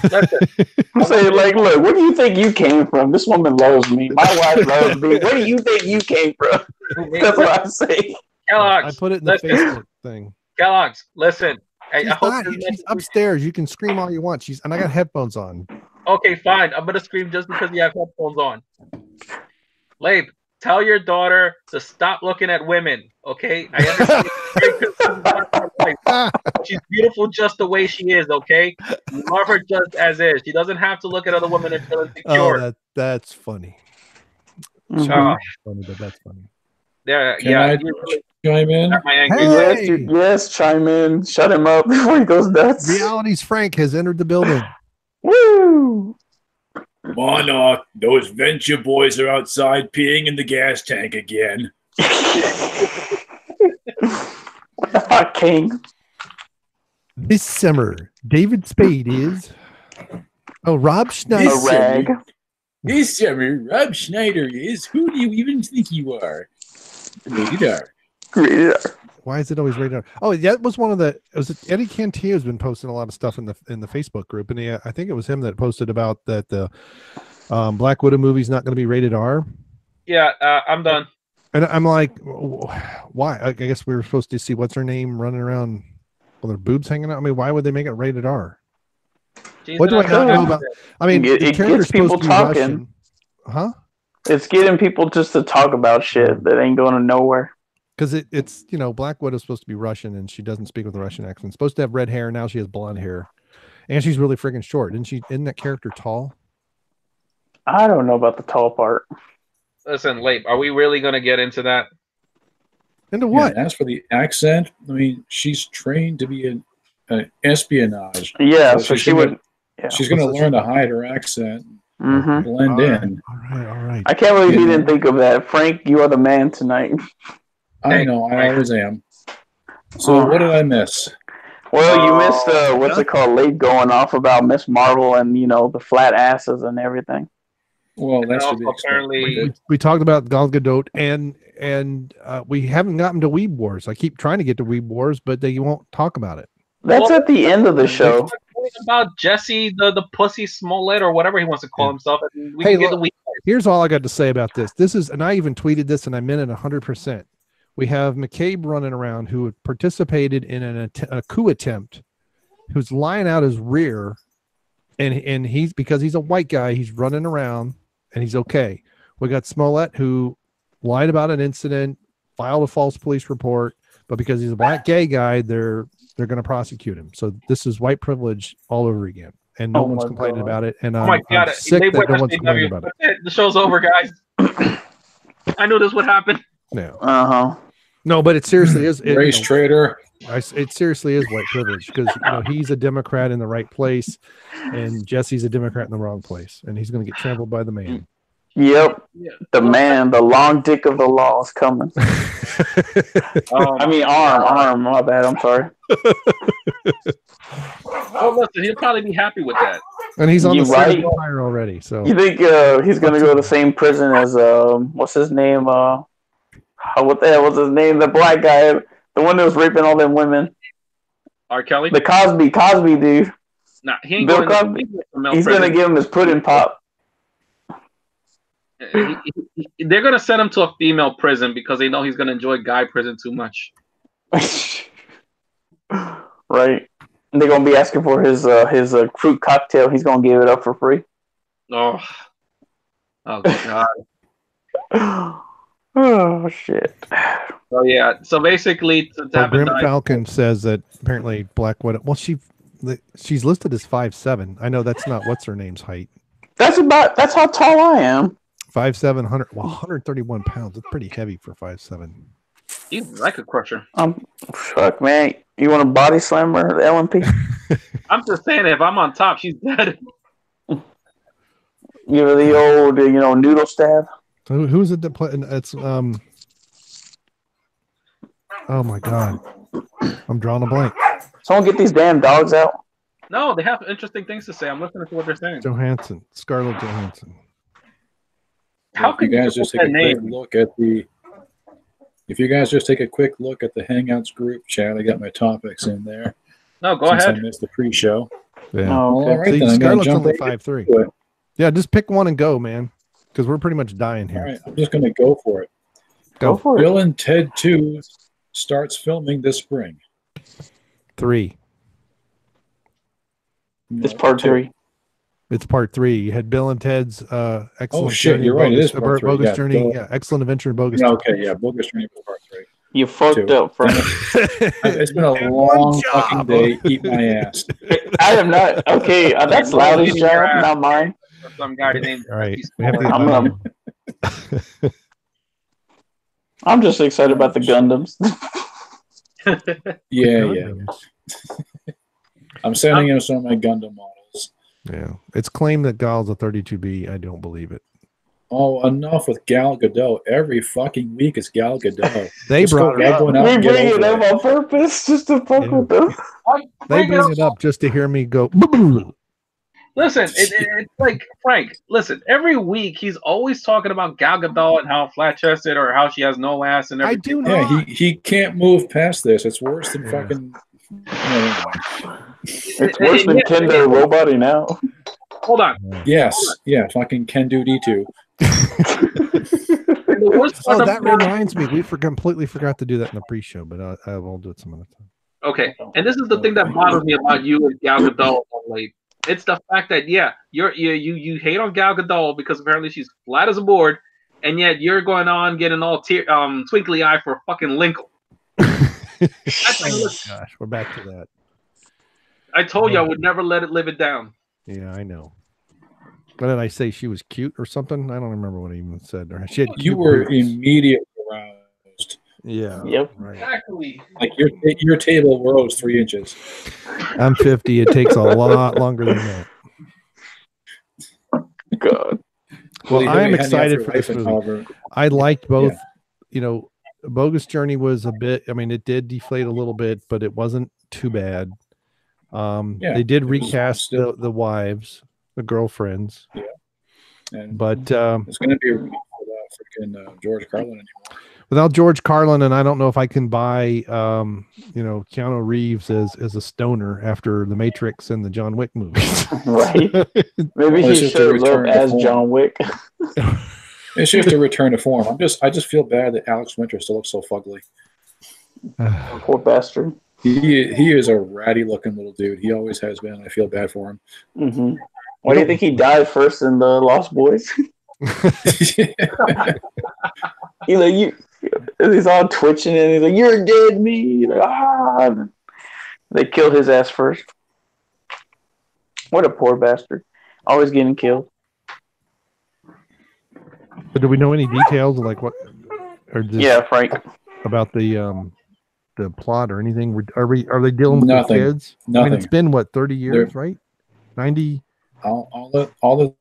I'm saying, like, look, where do you think you came from? This woman loves me. My wife loves me. Where do you think you came from? That's what I'm saying. Kellogg's, I put it in the Facebook thing. Kellogg's, listen. She's upstairs. You can scream all you want. And I got headphones on. Okay, fine. I'm gonna scream just because you have headphones on. Labe, tell your daughter to stop looking at women. Okay, I understand. She's beautiful just the way she is. Okay, love her just as is. She doesn't have to look at other women and feel insecure. Oh, that's funny. Mm-hmm. Funny, but that's funny. Yeah, Can I chime in? Hey! Yes, chime in. Shut him up before he goes nuts. Reality's Frank has entered the building. Woo! Monarch, those venture boys are outside peeing in the gas tank again. What the fuck, King? This summer, David Spade is... Rob Schneider. This summer, Rob Schneider is... Who do you even think you are? Rated R. Rated R. Why is it always rated R? Oh, that was one of the... Eddie Cantillo's been posting a lot of stuff in the Facebook group, and I think it was him that posted about that the Black Widow movie's not going to be rated R. Yeah, I'm done. And I'm like, why? I guess we were supposed to see what's her name running around with her boobs hanging out. I mean, why would they make it rated R? What do I not know about? I mean, it gets people talking. Russian. Huh? It's getting people just to talk about shit that ain't going nowhere. Because it's Black Widow's supposed to be Russian, and she doesn't speak with a Russian accent. Supposed to have red hair, now she has blonde hair, and she's really freaking short. Isn't that character tall? I don't know about the tall part. Listen, Lape, are we really going to get into that? Into what? Yeah, as for the accent, I mean, she's trained to be an espionage. Yeah, so she would. Yeah. She's going to learn to hide her accent, blend in. All right. I can't believe you didn't think of that, Frank. You are the man tonight. I know, I always am. So what did I miss? Well, you missed what's it called? Late going off about Miss Marvel and the flat asses and everything. Well, And that's to also be apparently, expected. We talked about Gal Gadot, and we haven't gotten to Weeb Wars. I keep trying to get to Weeb Wars, but they won't talk about it. That's at the end of the show. about Jesse the Pussy Smollett or whatever he wants to call himself. And we Hey, can get look, the week. Here's all I got to say about this. This is, and I even tweeted this, and I meant it 100%. We have McCabe running around who participated in a coup attempt, who's lying out his rear, and he's, because he's a white guy, he's running around and he's okay. We got Smollett who lied about an incident, filed a false police report, but because he's a black gay guy, they're going to prosecute him. So this is white privilege all over again, and no one's complaining about it. And Oh my God, I'm sick they that went no to one's complaining about it. That's it. The show's over, guys. I knew this would happen. No, No, but it seriously is. Race traitor. It seriously is white privilege, because he's a Democrat in the right place, and Jesse's a Democrat in the wrong place, and he's going to get trampled by the man. Yep. The man, the long dick of the law is coming. I mean, arm. My bad. I'm sorry. Oh, listen, he'll probably be happy with that. And he's on the right? fire already. So You think he's gonna go to the same prison as what's his name? What the hell was his name? The black guy, the one that was raping all them women. R. Kelly? The Cosby dude. Nah, he ain't Bill going Cosby. to He's gonna give him his pudding pop. They're gonna send him to a female prison because they know he's gonna enjoy guy prison too much. Right. And they're gonna be asking for his fruit cocktail. He's gonna give it up for free. Oh God. Oh shit. So yeah. So basically, Grim Falcon says that apparently Black Widow. Well, she's listed as 5'7". I know that's not what's her name's height. That's how tall I am. 5'7", 131 pounds. That's pretty heavy for 5'7". He's like a crusher. Fuck man. You want a body slammer, the LMP? I'm just saying, if I'm on top, she's dead. Give her the old, noodle stab. Who's it that play? It's oh my God, I'm drawing a blank. Someone get these damn dogs out. No, they have interesting things to say. I'm listening to what they're saying. Scarlett Johansson. How If you guys just take a quick look at the Hangouts group chat, I got my topics in there. No, go since ahead. I missed the pre-show. Yeah. Oh, okay. All right, See, then I'm gonna Scarlett's jump only right 5'3". into it. Yeah, just pick one and go, man, because we're pretty much dying here. All right, I'm just going to go for it. Go for it. Bill and Ted 2 starts filming this spring. 3. It's part 3. It's part 3. You had Bill and Ted's excellent. Oh shit, journey, you're right. It bogus, is part 3. bogus Yeah, journey. Bill- Yeah, excellent adventure in bogus. No, okay, yeah, Bogus Journey was part 3. You fucked 2. up, Frank. It's been a long fucking day. Eat my ass. I am not. Okay, that's Loudy's job, not mine. Some guy named. All right, we have to. I'm just excited about the Gundams. Yeah. I'm sending him some of my Gundam models. Yeah, it's claimed that Gal's a 32B. I don't believe it. Oh, enough with Gal Gadot. Every fucking week is Gal Gadot. They brought it up. We bring it up on purpose just to fuck with them. They bring it up just to hear me go. Listen, it's like, Frank, listen, every week he's always talking about Gal Gadot and how flat-chested or how she has no ass and everything. I do not. Yeah, he can't move past this. It's worse than fucking... It's worse than Kendo Robot now. Hold on. Yes, yeah, fucking Ken do D2. Oh, that reminds me. We completely forgot to do that in the pre-show, but I will do it some other time. Okay, and this is the thing that bothers me about you and Gal Gadot lately. It's the fact that you hate on Gal Gadot because apparently she's flat as a board, and yet you're going on getting all twinkly eye for fucking Linkle. Oh gosh, we're back to that. I told you I would never let it live it down. Yeah, I know. What did I say? She was cute or something? I don't remember what I even said. Or she had You were immediately aroused. Yeah. Yep. Right. Exactly. Like your table rose 3 inches. I'm 50. It takes a lot longer than that. God. Well, I am excited for this movie. I liked both. Yeah. Bogus Journey was a bit. I mean, it did deflate a little bit, but it wasn't too bad. They did recast the wives, the girlfriends. Yeah. And But it's going to be without freaking George Carlin anymore. without George Carlin, and I don't know if I can buy, Keanu Reeves as a stoner after the Matrix and the John Wick movies. Right? Maybe Well, he it's just a shows up return to as form. John Wick. It's just a return to form. I just feel bad that Alex Winter still looks so fugly. Poor bastard. He is a ratty looking little dude. He always has been. I feel bad for him. Mm-hmm. Why do you think he died first in the Lost Boys? He's all twitching and he's like, "You're dead, me." Like, ah. They kill his ass first. What a poor bastard. Always getting killed. But do we know any details like what? Or just Yeah, Frank. about the plot or anything? Are they dealing with Nothing. the kids? I Nothing. mean, it's been what, 30 years, right? 90. All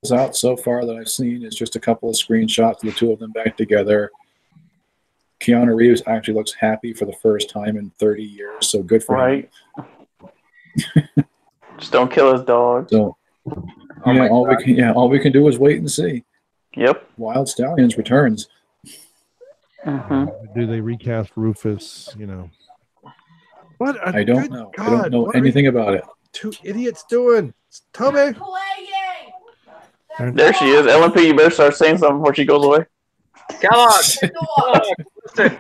that's out so far that I've seen is just a couple of screenshots of the two of them back together. Keanu Reeves actually looks happy for the first time in 30 years, so good for him. Right. Just don't kill his dog. So all we can do is wait and see. Yep. Wild Stallions returns. Mm-hmm. Do they recast Rufus? What? I don't know. I don't know what anything about it. Two idiots doing? Toby. There she is. LMP, you better start saying something before she goes away. Kellogg, listen,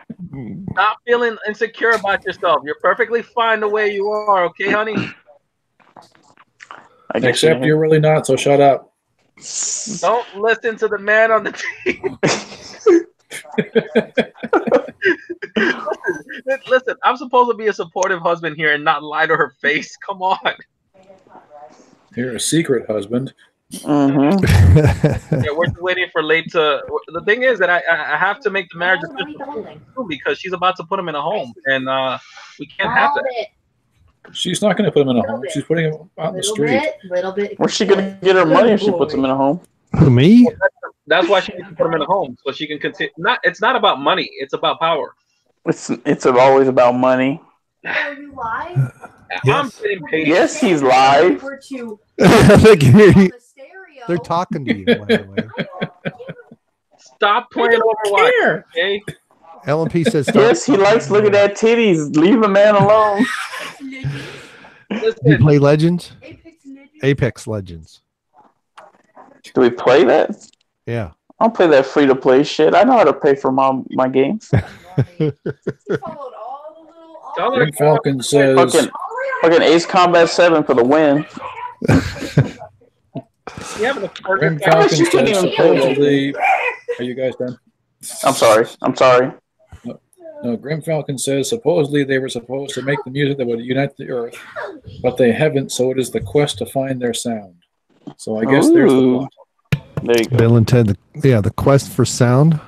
stop feeling insecure about yourself. You're perfectly fine the way you are, okay, honey? Except you're really not, so shut up. Don't listen to the man on the team. Listen, I'm supposed to be a supportive husband here and not lie to her face. Come on. You're a secret husband. Mm-hmm. Yeah, we're just waiting for late to. The thing is that I have to make the marriage official too, because she's about to put him in a home, and we can't have that. She's not going to put him in a home. She's putting him out in the street. Little bit. Where's she gonna get her money if she puts him in a home? Who, me? That's why she needs to put him in a home, so she can continue. It's not about money. It's about power. It's always about money. Are you live? I'm getting paid. Yes, he's live. They can hear you. They're talking to you, by the way. Stop playing Overwatch, okay? LMP says, stop. Yes, he likes looking at titties. Leave a man alone. You play Legends? Apex Legends. Do we play that? Yeah. I don't play that free-to-play shit. I know how to pay for my games. Green Falcon says, Fucking Ace Combat 7 for the win. Grim Falcon says supposedly. Are you guys done? I'm sorry. No, Grim Falcon says supposedly they were supposed to make the music that would unite the Earth, but they haven't, so it is the quest to find their sound. So I guess there's the plot. There you go. Bill and Ted, the quest for sound.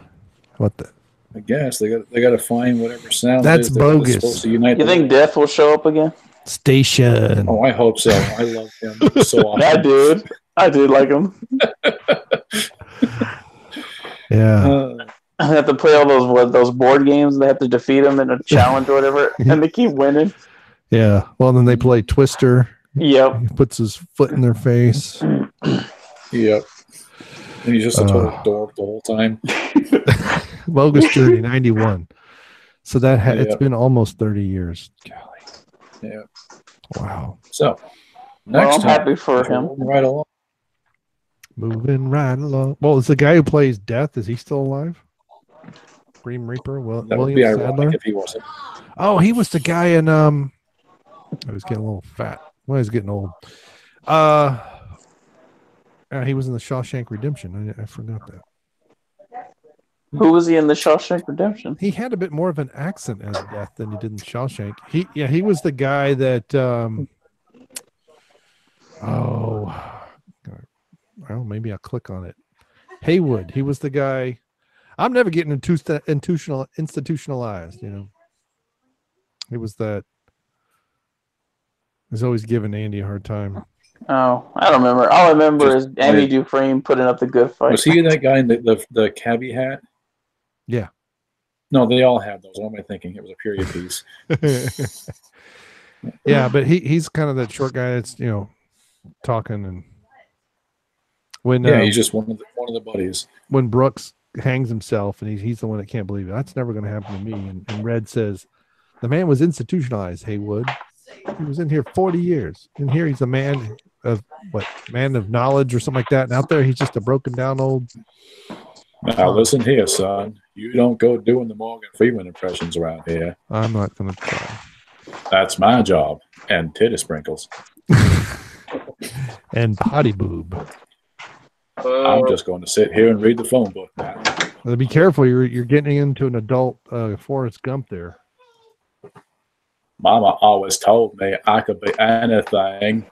What the? I guess they got to find whatever sound. That's is that bogus. supposed to unite You the think world. Death will show up again? Station. Oh, I hope so. I love him so often. I did like him. Yeah. I have to play all those board games. They have to defeat them in a challenge or whatever, and they keep winning. Yeah. Well, then they play Twister. Yep. He puts his foot in their face. Yep. And he's just a total dork the whole time. Bogus Journey 91. So that it's Yep. been almost 30 years. Golly. Yeah. Wow. So Well, next I'm time, happy for him. moving right along. Moving right along. Well, is the guy who plays Death, is he still alive? Grim Reaper? That would William be ironic Sadler? if he wasn't. Oh, he was the guy in I was getting a little fat. Well, he's getting old. He was in the Shawshank Redemption. I forgot that. Who was he in the Shawshank Redemption? He had a bit more of an accent as Death than he did in Shawshank. He was the guy that well, maybe I'll click on it. Haywood. He was the guy. I'm never getting institutionalized, He was that. He's always giving Andy a hard time. Oh, I don't remember. All I remember is Andy Dufresne putting up the good fight. Was he that guy in the cabbie hat? Yeah. No, they all had those. What am I thinking? It was a period piece. Yeah, but he's kind of that short guy that's talking and When Yeah, he's just one of the buddies. when Brooks hangs himself, and he's the one that can't believe it. That's never going to happen to me. And Red says, the man was institutionalized, Haywood. He was in here 40 years. In here, he's a man of knowledge or something like that. And out there, he's just a broken down old. Now, listen here, son. You don't go doing the Morgan Freeman impressions around here. I'm not going to try. That's my job. And titty sprinkles. And potty boob. I'm just going to sit here and read the phone book now. Well, be careful. You're getting into an adult Forrest Gump there. Mama always told me I could be anything.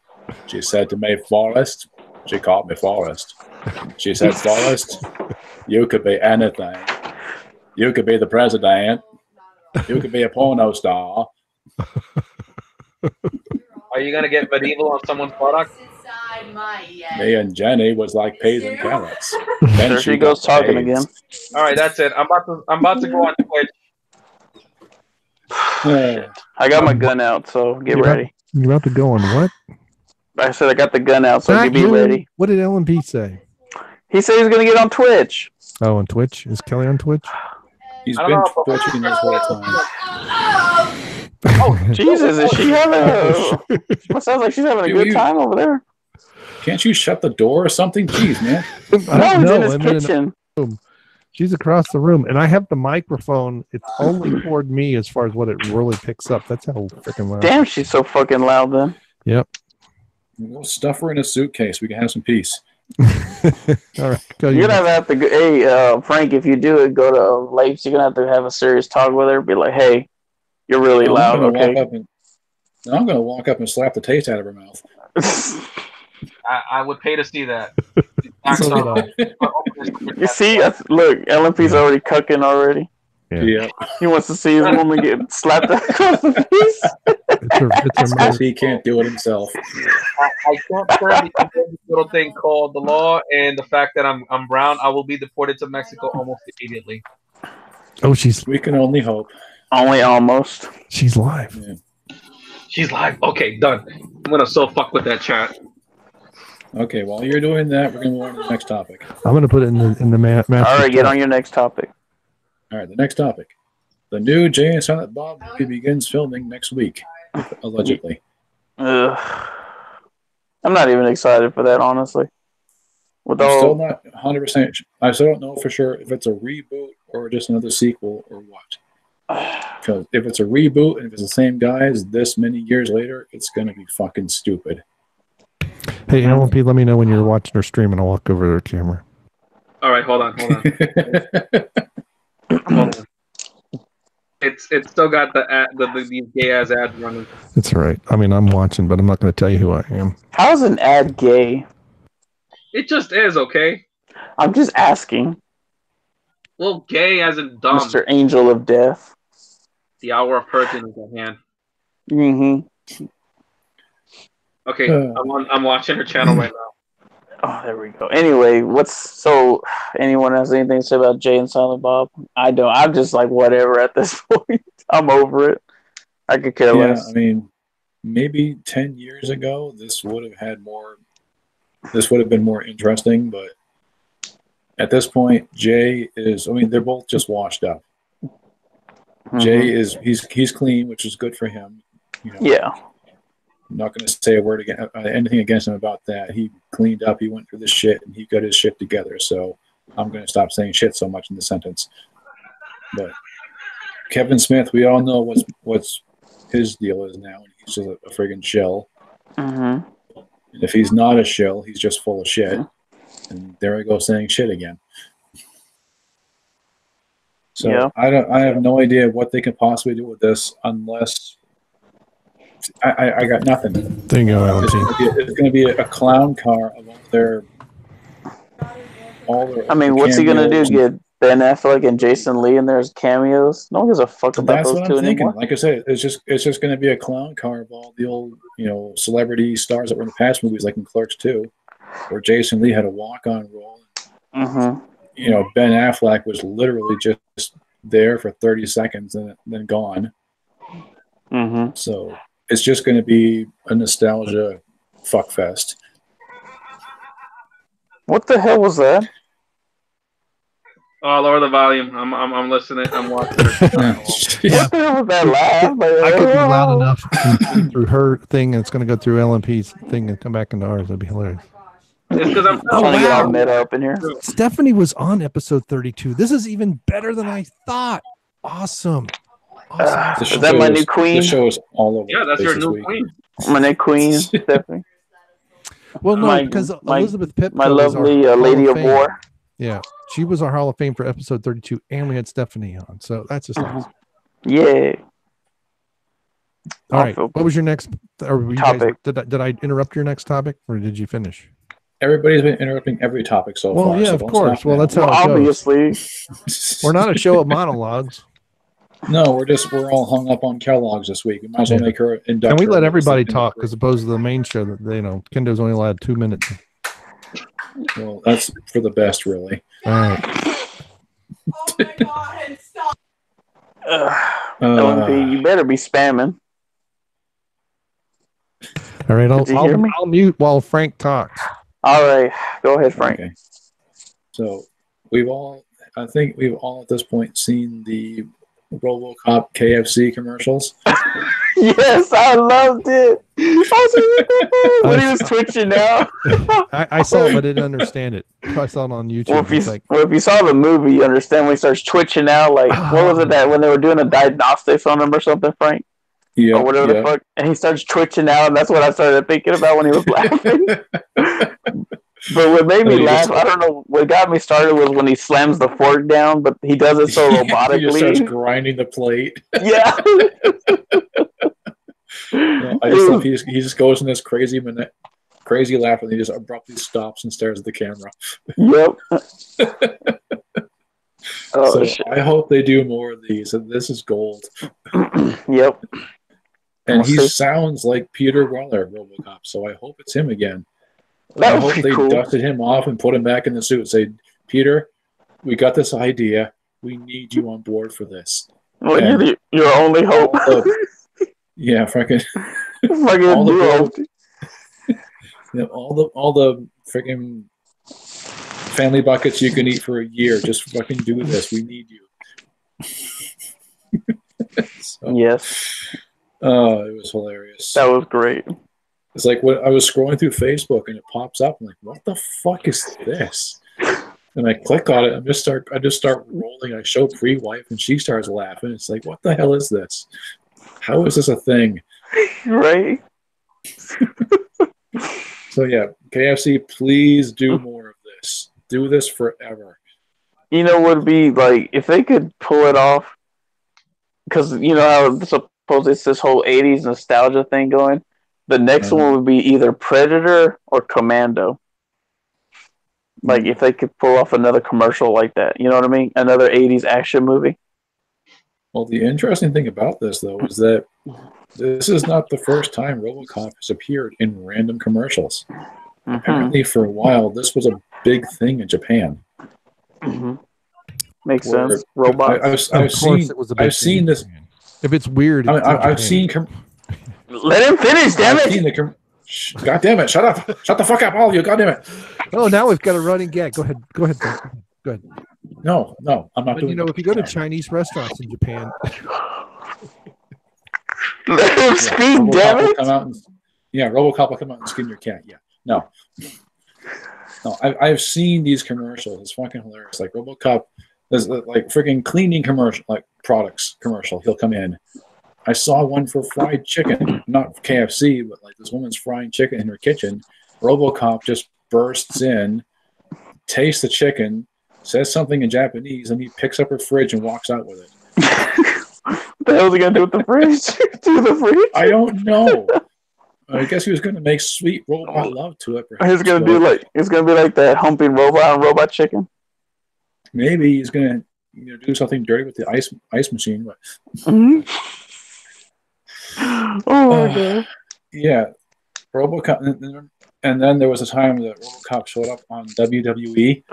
She said to me, Forrest. She called me Forrest. She said, Forrest, you could be anything. You could be the president. You could be a porno star. Are you gonna get medieval on someone's product? Me and Jenny was like peas and carrots. Then There she goes got talking AIDS. again. All right, that's it. I'm about to go on Twitch. I got my gun out, so get ready. You're about to go on what? I said I got the gun out, so Not be you. ready. What did LMP say? He said he's gonna get on Twitch. Oh, on Twitch? Is Kelly on Twitch? He's I been don't know. twitching this whole time. Oh, Jesus, is she having a... It sounds like she's having a good time over there. Can't you shut the door or something? Jeez, man. I No, don't he's in know. his kitchen. She's across the room, and I have the microphone. It's only toward me as far as what it really picks up. That's how freaking loud. Damn, she's so fucking loud then. Yep. We'll stuff her in a suitcase. We can have some peace. All right. Go You're gonna have to go, hey, Frank, if you do it, go to Lakes, you're gonna have a serious talk with her. Be like, hey, you're really loud, I'm okay? going to walk up and slap the taste out of her mouth. I would pay to see that. You see, look, LMP's already cucking already. Yeah. He wants to see his woman get slapped across the face. It's a Because he can't do it himself. I can't stand this little thing called the law, and the fact that I'm brown, I will be deported to Mexico almost immediately. Oh, We can only hope. Only almost. she's live. Yeah. She's live. Okay, done. I'm gonna so fuck with that chat. Okay, while you're doing that, we're going to move on to the next topic. I'm gonna put it in the master. All right, get on your next topic. All right, the next topic. The new Jay and Silent Bob movie begins filming next week, allegedly. Ugh. I'm not even excited for that, honestly. With I'm still all, not 100%. I still don't know for sure if it's a reboot or just another sequel or what. Because if it's a reboot and if it's the same guys this many years later, it's going to be fucking stupid. Hey, LMP, let me know when you're watching her stream, and I'll walk over to her camera. All right, hold on. Hold on. It's still got these gay ass ads running. It's all right. I mean, I'm watching, but I'm not going to tell you who I am. how's an ad gay? It just is, okay? I'm just asking. Well, gay as in dumb. Mr. Angel of Death. The hour of purging is at hand. Mm-hmm. Okay, I'm watching her channel right now. Oh, there we go. Anyway, anyone has anything to say about Jay and Silent Bob? I don't. I'm just like, whatever at this point. I'm over it. I could care less. I mean, maybe 10 years ago, this would have been more interesting, but at this point, Jay is, I mean, they're both just washed up. Mm-hmm. Jay is, he's clean, which is good for him. You know, Yeah. I'm not going to say a word anything against him about that. He cleaned up, he went through this shit, and he got his shit together. So I'm going to stop saying shit so much in the sentence. But Kevin Smith, we all know what's his deal is now. He's just a friggin' shell. Mm-hmm. And if he's not a shell, he's just full of shit. And there I go saying shit again. So Yeah. I have no idea what they could possibly do with this unless I got nothing. There you go, LMP. It's going to be a clown car of all their I mean, what's he gonna do? cameos. Get Ben Affleck and Jason Lee in there as cameos? No one gives a fuck about That's those what two I'm thinking. anymore. Like I said, it's just going to be a clown car of all the old, celebrity stars that were in the past movies, like in Clerks 2, where Jason Lee had a walk-on role. Mm-hmm. Ben Affleck was literally just there for 30 seconds and then gone. Mm-hmm. So it's just going to be a nostalgia fuckfest. What the hell was that? Oh, lower the volume. I'm listening. I'm watching. Yeah. What the hell was that laugh? I could be loud enough through her thing, and it's going to go through LMP's thing and come back into ours. That'd be hilarious. It's because I'm trying to get all wow. meta up in here. Stephanie was on episode 32. This is even better than I thought. Awesome. Is that my new queen? The show is all over. Yeah, that's your new queen. My new queen, Stephanie. Well, no, My- because my- Elizabeth Pipko My was our lovely Hall Lady of Fame. War. Yeah, she was our Hall of Fame for episode 32, and we had Stephanie on. So that's just nice. Yeah. All right. feel- What was your next Topic. Did I interrupt your next topic, or did you finish? Everybody's been interrupting every topic so far. Well, yeah, so of don't course. stop Well, now. that's how Well, it goes. obviously. We're not a show of monologues. No, we're all hung up on Kellogg's this week. We might as well Yeah. make her induct. And we her let in everybody the talk group. as opposed to the main show that Kendo's only allowed 2 minutes. Well, that's for the best, really. All right. Oh my god, stop. LMP, you better be spamming. All right. Did you hear me? I'll mute while Frank talks. All right. Go ahead, Frank. Okay. So I think we've all at this point seen the RoboCop KFC commercials. Yes, I loved it. When he was twitching now. I saw it, but I didn't understand it. I saw it on YouTube. Well, It's like, if you saw the movie, you understand when he starts twitching out. Like, what was it that when they were doing a diagnostics on him or something, Frank? Yeah, Or whatever the fuck. And he starts twitching out, and that's what I started thinking about when he was laughing. But what made me laugh, I don't know, what got me started was when he slams the fork down, but he does it so He just starts robotically. grinding the plate. Yeah. I just love he just goes in this crazy laugh, and he just abruptly stops and stares at the camera. Yep. Oh, So shit. I hope they do more of these. And this is gold. Yep. And We'll he see. sounds like Peter Weller, RoboCop. So I hope it's him again. That I would hope be they cool. dusted him off and put him back in the suit. Say, Peter, we got this idea. We need you on board for this. Well, And you're your only hope. Yeah, fucking Fucking all the new gold. hope. all the freaking family buckets you can eat for a year. Just fucking do this. We need you. So, Yes, it was hilarious. that was great. It's like when I was scrolling through Facebook and it pops up. I'm like, what the fuck is this? And I click on it. I just start rolling. I show pre-wife and she starts laughing. It's like, what the hell is this? How is this a thing? Right? So yeah, KFC, please do more of this. Do this forever. You know what would be like if they could pull it off? Because you know how suppose it's this whole '80s nostalgia thing going. The next one would be either Predator or Commando. Like if they could pull off another commercial like that, you know what I mean? Another '80s action movie. Well, the interesting thing about this, though, is that this is not the first time RoboCop has appeared in random commercials. Apparently, for a while, this was a big thing in Japan. Makes Where- sense. Robots. I've seen this. If it's weird, I've seen. Let him finish, damn I've it! seen the. God damn it! Shut up! Shut the fuck up, all of you! God damn it! Oh, now we've got a running gag. Go ahead. Go ahead. Go ahead. No, I'm not But doing. you know, if you go to Chinese restaurants in Japan, Let him speak, RoboCop damn will it! come out and, RoboCop will come out and skin your cat. Yeah, no. I've seen these commercials. It's fucking hilarious. Like RoboCop, there's like freaking cleaning commercial, like products commercial. He'll come in. I saw one for fried chicken, not KFC, but like this woman's frying chicken in her kitchen. RoboCop just bursts in, tastes the chicken, says something in Japanese, and he picks up her fridge and walks out with it. What the hell is he gonna do with the fridge? To the fridge? I don't know. I guess he was going to make sweet robot love to it. Perhaps, He's gonna do it's gonna be like that humping robot and Robot Chicken. Maybe he's going to do something dirty with the ice machine. But Oh my god! yeah, RoboCop, and then there was a time that RoboCop showed up on WWE.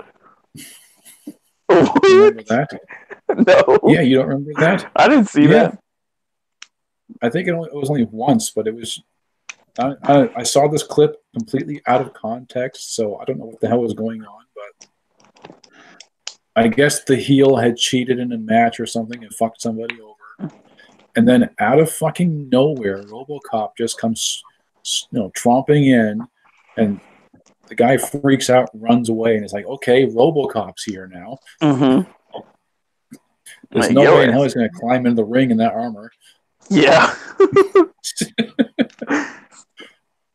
Remember that? No. Yeah, you don't remember that? I didn't see that. I think it was only once, but it was I saw this clip completely out of context, so I don't know what the hell was going on, but I guess the heel had cheated in a match or something and fucked somebody over. And then out of fucking nowhere, RoboCop just comes, tromping in, and the guy freaks out, runs away, and is like, okay, RoboCop's here now. Mm-hmm. There's no way in hell he's going to climb into the ring in that armor. Yeah.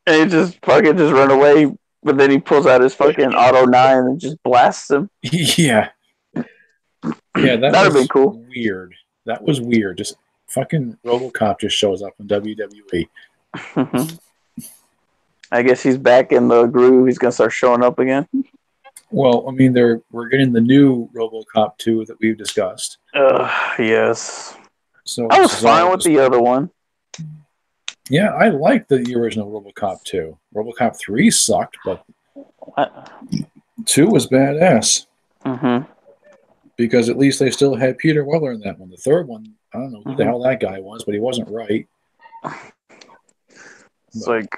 And he just fucking just run away, but then he pulls out his fucking Auto 9 and just blasts him. Yeah. Yeah, that'd be cool. Weird. That was weird. Just fucking RoboCop just shows up in WWE. I guess he's back in the groove. He's gonna start showing up again. Well, I mean, we're getting the new RoboCop 2 that we've discussed. Yes. So I was fine with the other one. Yeah, I liked the original RoboCop 2. RoboCop 3 sucked, but 2 was badass. Mm-hmm. Because at least they still had Peter Weller in that one. The third one, I don't know who the hell that guy was, but he wasn't right. It's like,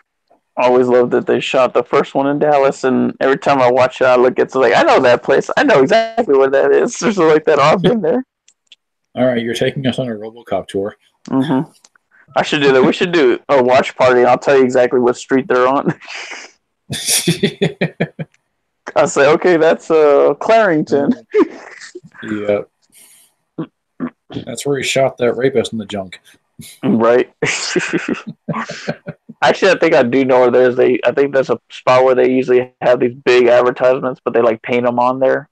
I always loved that they shot the first one in Dallas, and every time I watch it, I look, it's like, I know that place. I know exactly where that is. There's like that off in there. All right, you're taking us on a RoboCop tour. Mm-hmm. I should do that. We should do a watch party, and I'll tell you exactly what street they're on. I'll say, okay, that's Clarendon. Yeah. That's where he shot that rapist in the junk. Right. Actually, I think I do know where there's I think there's a spot where they usually have these big advertisements, but they like paint them on there.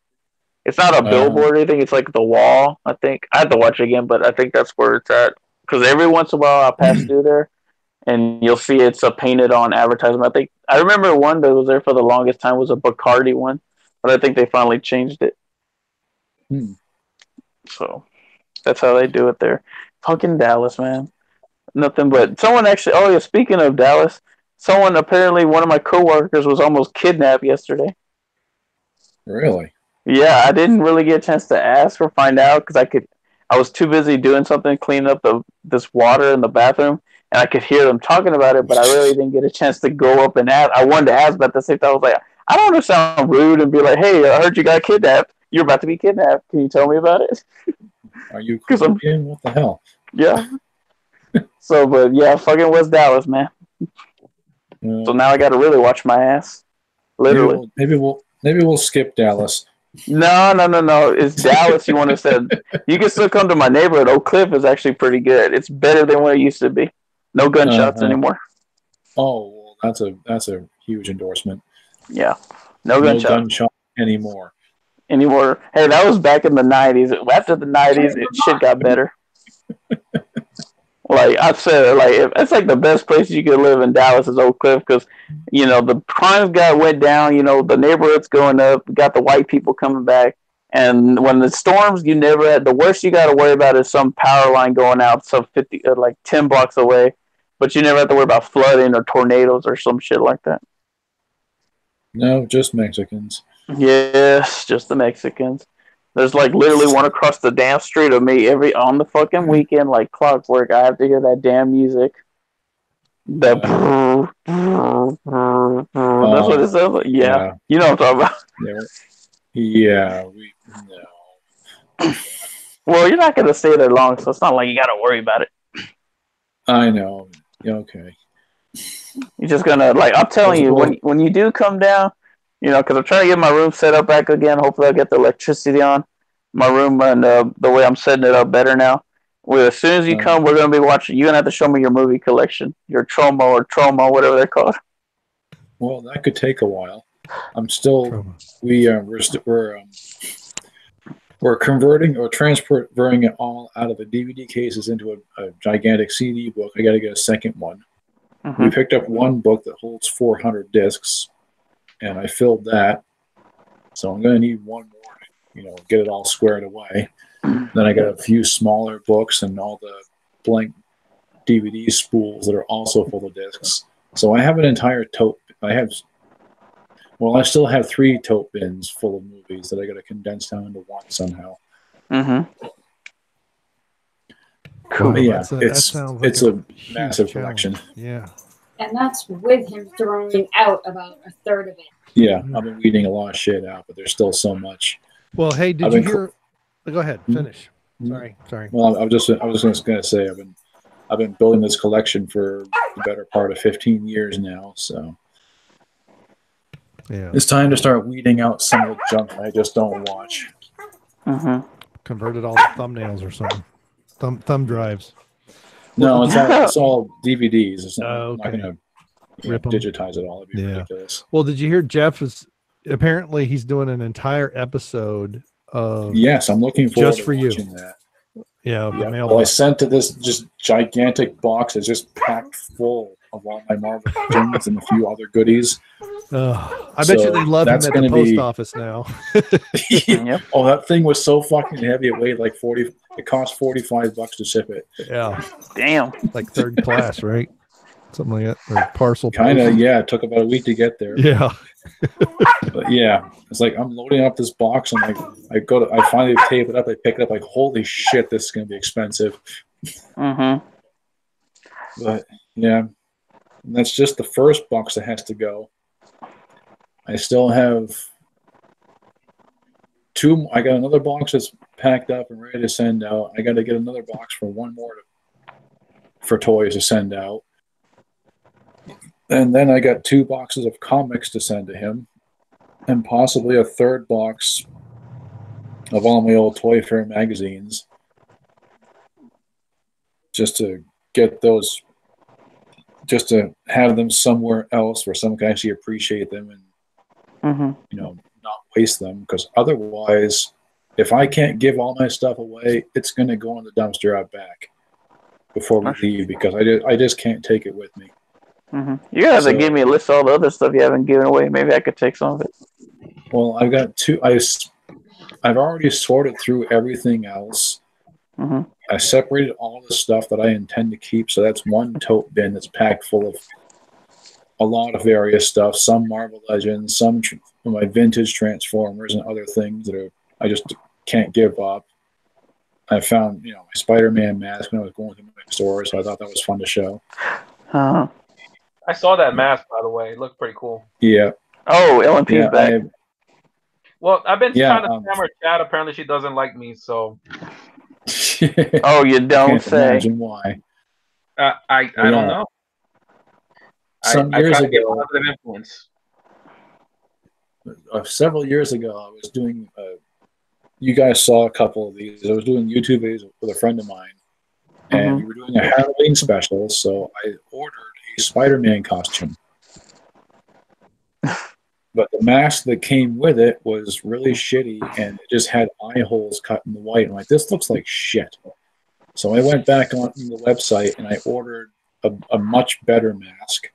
It's not a billboard or anything. It's like the wall, I think. I have to watch it again, but I think that's where it's at. Because every once in a while I'll pass through there, and you'll see it's a painted on advertisement. I remember one that was there for the longest time was a Bacardi one, but I think they finally changed it. So that's how they do it there. Fucking Dallas, man. Nothing but someone actually. Oh yeah, speaking of Dallas, someone apparently one of my coworkers was almost kidnapped yesterday. Really? Yeah, I didn't really get a chance to ask or find out because I was too busy doing something, cleaning up this water in the bathroom, and I could hear them talking about it, but I really didn't get a chance to go up and ask. I wanted to ask, but at the same time, I was like, I don't want to sound rude and be like, hey, I heard you got kidnapped. You're about to be kidnapped. Can you tell me about it? Are you Colombian? What the hell? Yeah. So, but yeah, fucking West Dallas, man. So now I got to really watch my ass. Literally. Maybe we'll skip Dallas. No. It's Dallas. You want to say you can still come to my neighborhood. Oak Cliff is actually pretty good. It's better than what it used to be. No gunshots anymore. Oh, well, that's a huge endorsement. Yeah, no gunshot anymore. Hey, that was back in the 90s. After the 90s, shit got better. Like I said, like it's like the best place you could live in Dallas is Oak Cliff because, the crimes went down. The neighborhood's going up. Got the white people coming back, and when the storms, you never had the worst you got to worry about is some power line going out some 50 like 10 blocks away, but you never have to worry about flooding or tornadoes or some shit like that. No, just Mexicans. Yes, just the Mexicans. There's like literally one across the damn street of me on the fucking weekend, like clockwork. I have to hear that damn music. That's what it sounds like. Yeah. You know what I'm talking about. Yeah. No. Well, you're not gonna stay there long, so it's not like you gotta worry about it. I know. Okay. You're just gonna I'm telling you, when you do come down, because I'm trying to get my room set up back again. Hopefully, I'll get the electricity on my room and the way I'm setting it up better now. Well, as soon as you come, we're gonna be watching. You're gonna have to show me your movie collection, your Tromo, whatever they're called. Well, that could take a while. I'm still. We're converting or transferring it all out of the DVD cases into a gigantic CD book. I got to get a second one. Mm-hmm. We picked up one book that holds 400 discs, and I filled that. So I'm going to need one more to, get it all squared away. Then I got a few smaller books and all the blank DVD spools that are also full of discs. So I have an entire tote. I still have 3 tote bins full of movies that I got to condense down into one somehow. Mm-hmm. Cool. Yeah, it's a massive collection. collection. Yeah. And that's with him throwing out about a third of it. Yeah, I've been weeding a lot of shit out, but there's still so much. Well, hey, did you hear? Go ahead, finish. Sorry. Well, I was just going to say I've been building this collection for the better part of 15 years now, so yeah, it's time to start weeding out some of the junk I just don't watch. Converted all the thumbnails or something. Thumb drives. No, it's all DVDs. It's not, I'm not okay. going to digitize it all. It'd be ridiculous. Well, did you hear Jeff is apparently he's doing an entire episode of Yes, I'm looking forward just to for you. watching that. Yeah, the mail. Well, I sent to this just gigantic box that's just packed full of all my Marvel Legends and a few other goodies. I bet you they love him at the post office now. Yep. Oh, that thing was so fucking heavy. It weighed like 40. It cost $45 to ship it. Yeah. Damn. Like third class, right? Something like that. Or parcel. Kind of, yeah. It took about a week to get there. Yeah. But yeah, it's like I'm loading up this box. I'm like, I finally tape it up. I pick it up. Like, holy shit, this is gonna be expensive. Mm-hmm. But yeah, and that's just the first box that has to go. I still have two. I got another box that's packed up and ready to send out. I got to get another box for one more for toys to send out. And then I got 2 boxes of comics to send to him, and possibly a third box of all my old Toy Fair magazines, just to get those, just to have them somewhere else where someone can actually appreciate them and not waste them. Because otherwise, if I can't give all my stuff away, it's going to go in the dumpster out back before we leave, because I just can't take it with me. You guys have to give me a list of all the other stuff you haven't given away. Maybe I could take some of it. Well, I've got 2. I've already sorted through everything else. I separated all the stuff that I intend to keep, so that's one tote bin that's packed full of a lot of various stuff. Some Marvel Legends, some of my vintage Transformers, and other things that I just can't give up. I found my Spider-Man mask when I was going through my store, so I thought that was fun to show. I saw that mask, by the way. It looked pretty cool. Yeah. Oh, LMP's back. Well, I've been trying to scam her chat. Apparently, she doesn't like me, so. Oh, you don't Can't say. imagine why. I don't know. Some I years try to get ago, positive influence. several years ago, I was doing. You guys saw a couple of these. I was doing YouTube videos with a friend of mine, and we were doing a Halloween special. So I ordered a Spider-Man costume. But the mask that came with it was really shitty, and it just had eye holes cut in the white. I'm like, this looks like shit. So I went back on the website and I ordered a much better mask.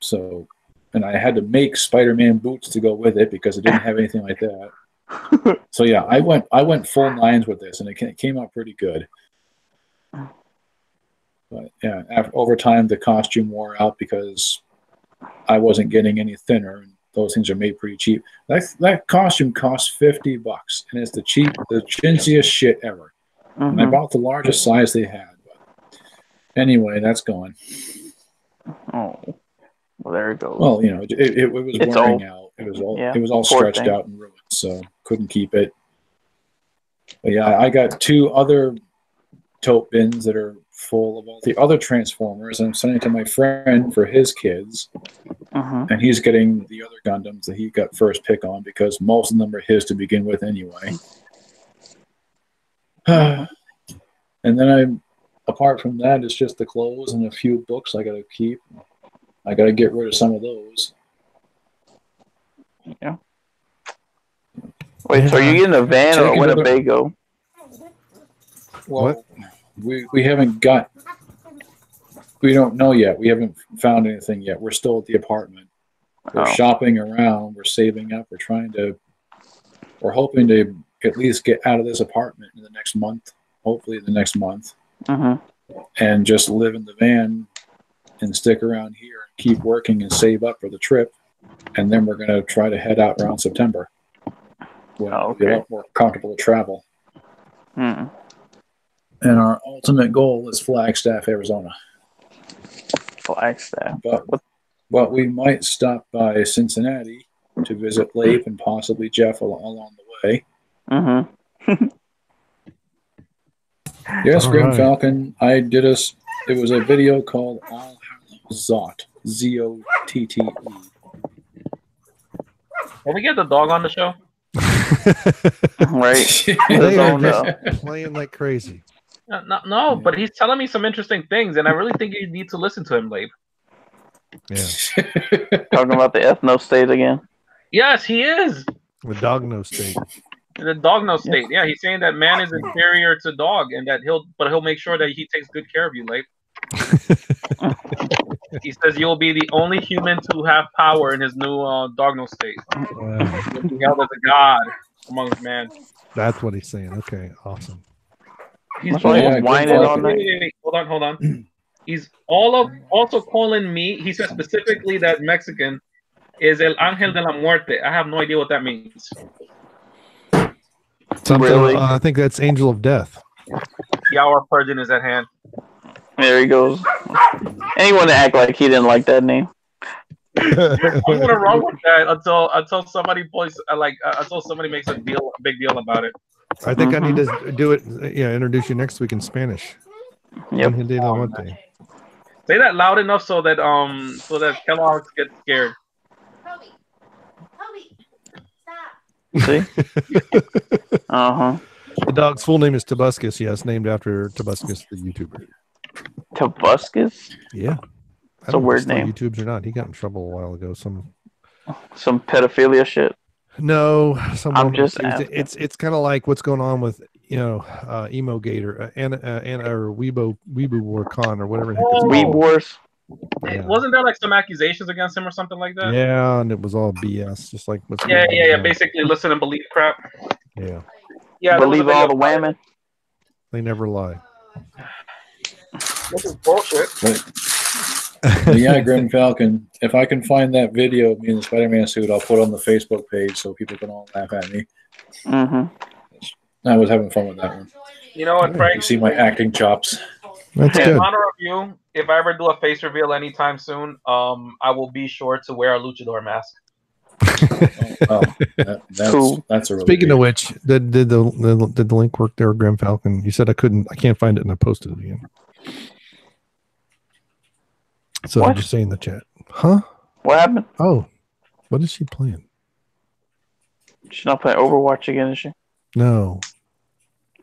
So, and I had to make Spider-Man boots to go with it because it didn't have anything like that. So yeah, I went full nines with this, and it came out pretty good. But yeah, over time the costume wore out because I wasn't getting any thinner, and those things are made pretty cheap. That costume cost $50, and it's the chintziest shit ever. And I bought the largest size they had. But anyway, that's gone. Oh, well, there it goes. Well, it was wearing out. It was all stretched out and ruined, so couldn't keep it. But yeah, I got 2 other tote bins that are full of all the other Transformers, and I'm sending it to my friend for his kids. And he's getting the other Gundams that he got first pick on because most of them are his to begin with anyway. And then apart from that, it's just the clothes and a few books I got to keep. I got to get rid of some of those. Yeah. Wait, so are you getting a van or a Winnebago? Well, we haven't got. We don't know yet. We haven't found anything yet. We're still at the apartment. We're shopping around. We're saving up. We're hoping to at least get out of this apartment in the next month. Hopefully, the next month, and just live in the van and stick around here and keep working and save up for the trip. And then we're going to try to head out around September when it'll be a lot more comfortable to travel. And our ultimate goal is Flagstaff, Arizona. Flagstaff. But we might stop by Cincinnati to visit Leif and possibly Jeff along the way. Mm-hmm. Yes, All Grim right. Falcon. It was a video called All Hallows Zot. Zotte. Can we get the dog on the show? Right. They are Zone just up. playing like crazy. No, but he's telling me some interesting things, and I really think you need to listen to him, Labe. Yeah, Talking about the ethno state again. Yes, he is. the dog nose state. The dog no state. Yeah, he's saying that man is inferior to dog, and that he'll make sure that he takes good care of you, Labe. He says you'll be the only human to have power in his new dog no state. Wow. You'll be held as a god amongst man. That's what he's saying. Okay, awesome. He's That's why he's whining on that. wait. Hold on. He's also calling me. He said specifically that Mexican is el ángel de la muerte. I have no idea what that means. Something, Really? I think that's angel of death. The hour of purging is at hand. There he goes. Anyone to act like he didn't like that name. I'm gonna run with that until somebody until somebody makes a big deal about it. I think I need to do it. Yeah, introduce you next week in Spanish. Yep. Ángel de la muerte. Say that loud enough so that Kellogg's get scared. See? Uh-huh. The dog's full name is Tobuscus. Yes, named after Tobuscus, the YouTuber. Tabuscus? Yeah, It's a weird name. name. YouTubes or not? He got in trouble a while ago. Some pedophilia shit. no, I'm just it's kind of like what's going on with Emogate or Weeb Wars or whatever. the heck it's Weeb called. Wars. Yeah. Wasn't there like some accusations against him or something like that? Yeah, and it was all BS, just like what's Yeah. going on now. Basically, listen and believe crap. Yeah, Yeah, Believe all the women. they never lie. This is bullshit. But yeah, Grim Falcon. If I can find that video of me in the Spider-Man suit, I'll put it on the Facebook page so people can all laugh at me. Mm-hmm. I was having fun with that one. You know what, You Frank? see my acting chops. That's In good. honor of you, if I ever do a face reveal anytime soon, I will be sure to wear a luchador mask. Cool. That's a really Speaking big- of which, did the link work there, Grim Falcon? You said I can't find it, and I posted it again. So What? I'm just saying in the chat. Huh? What happened? Oh, what is she playing? She's not playing Overwatch again, is she? No.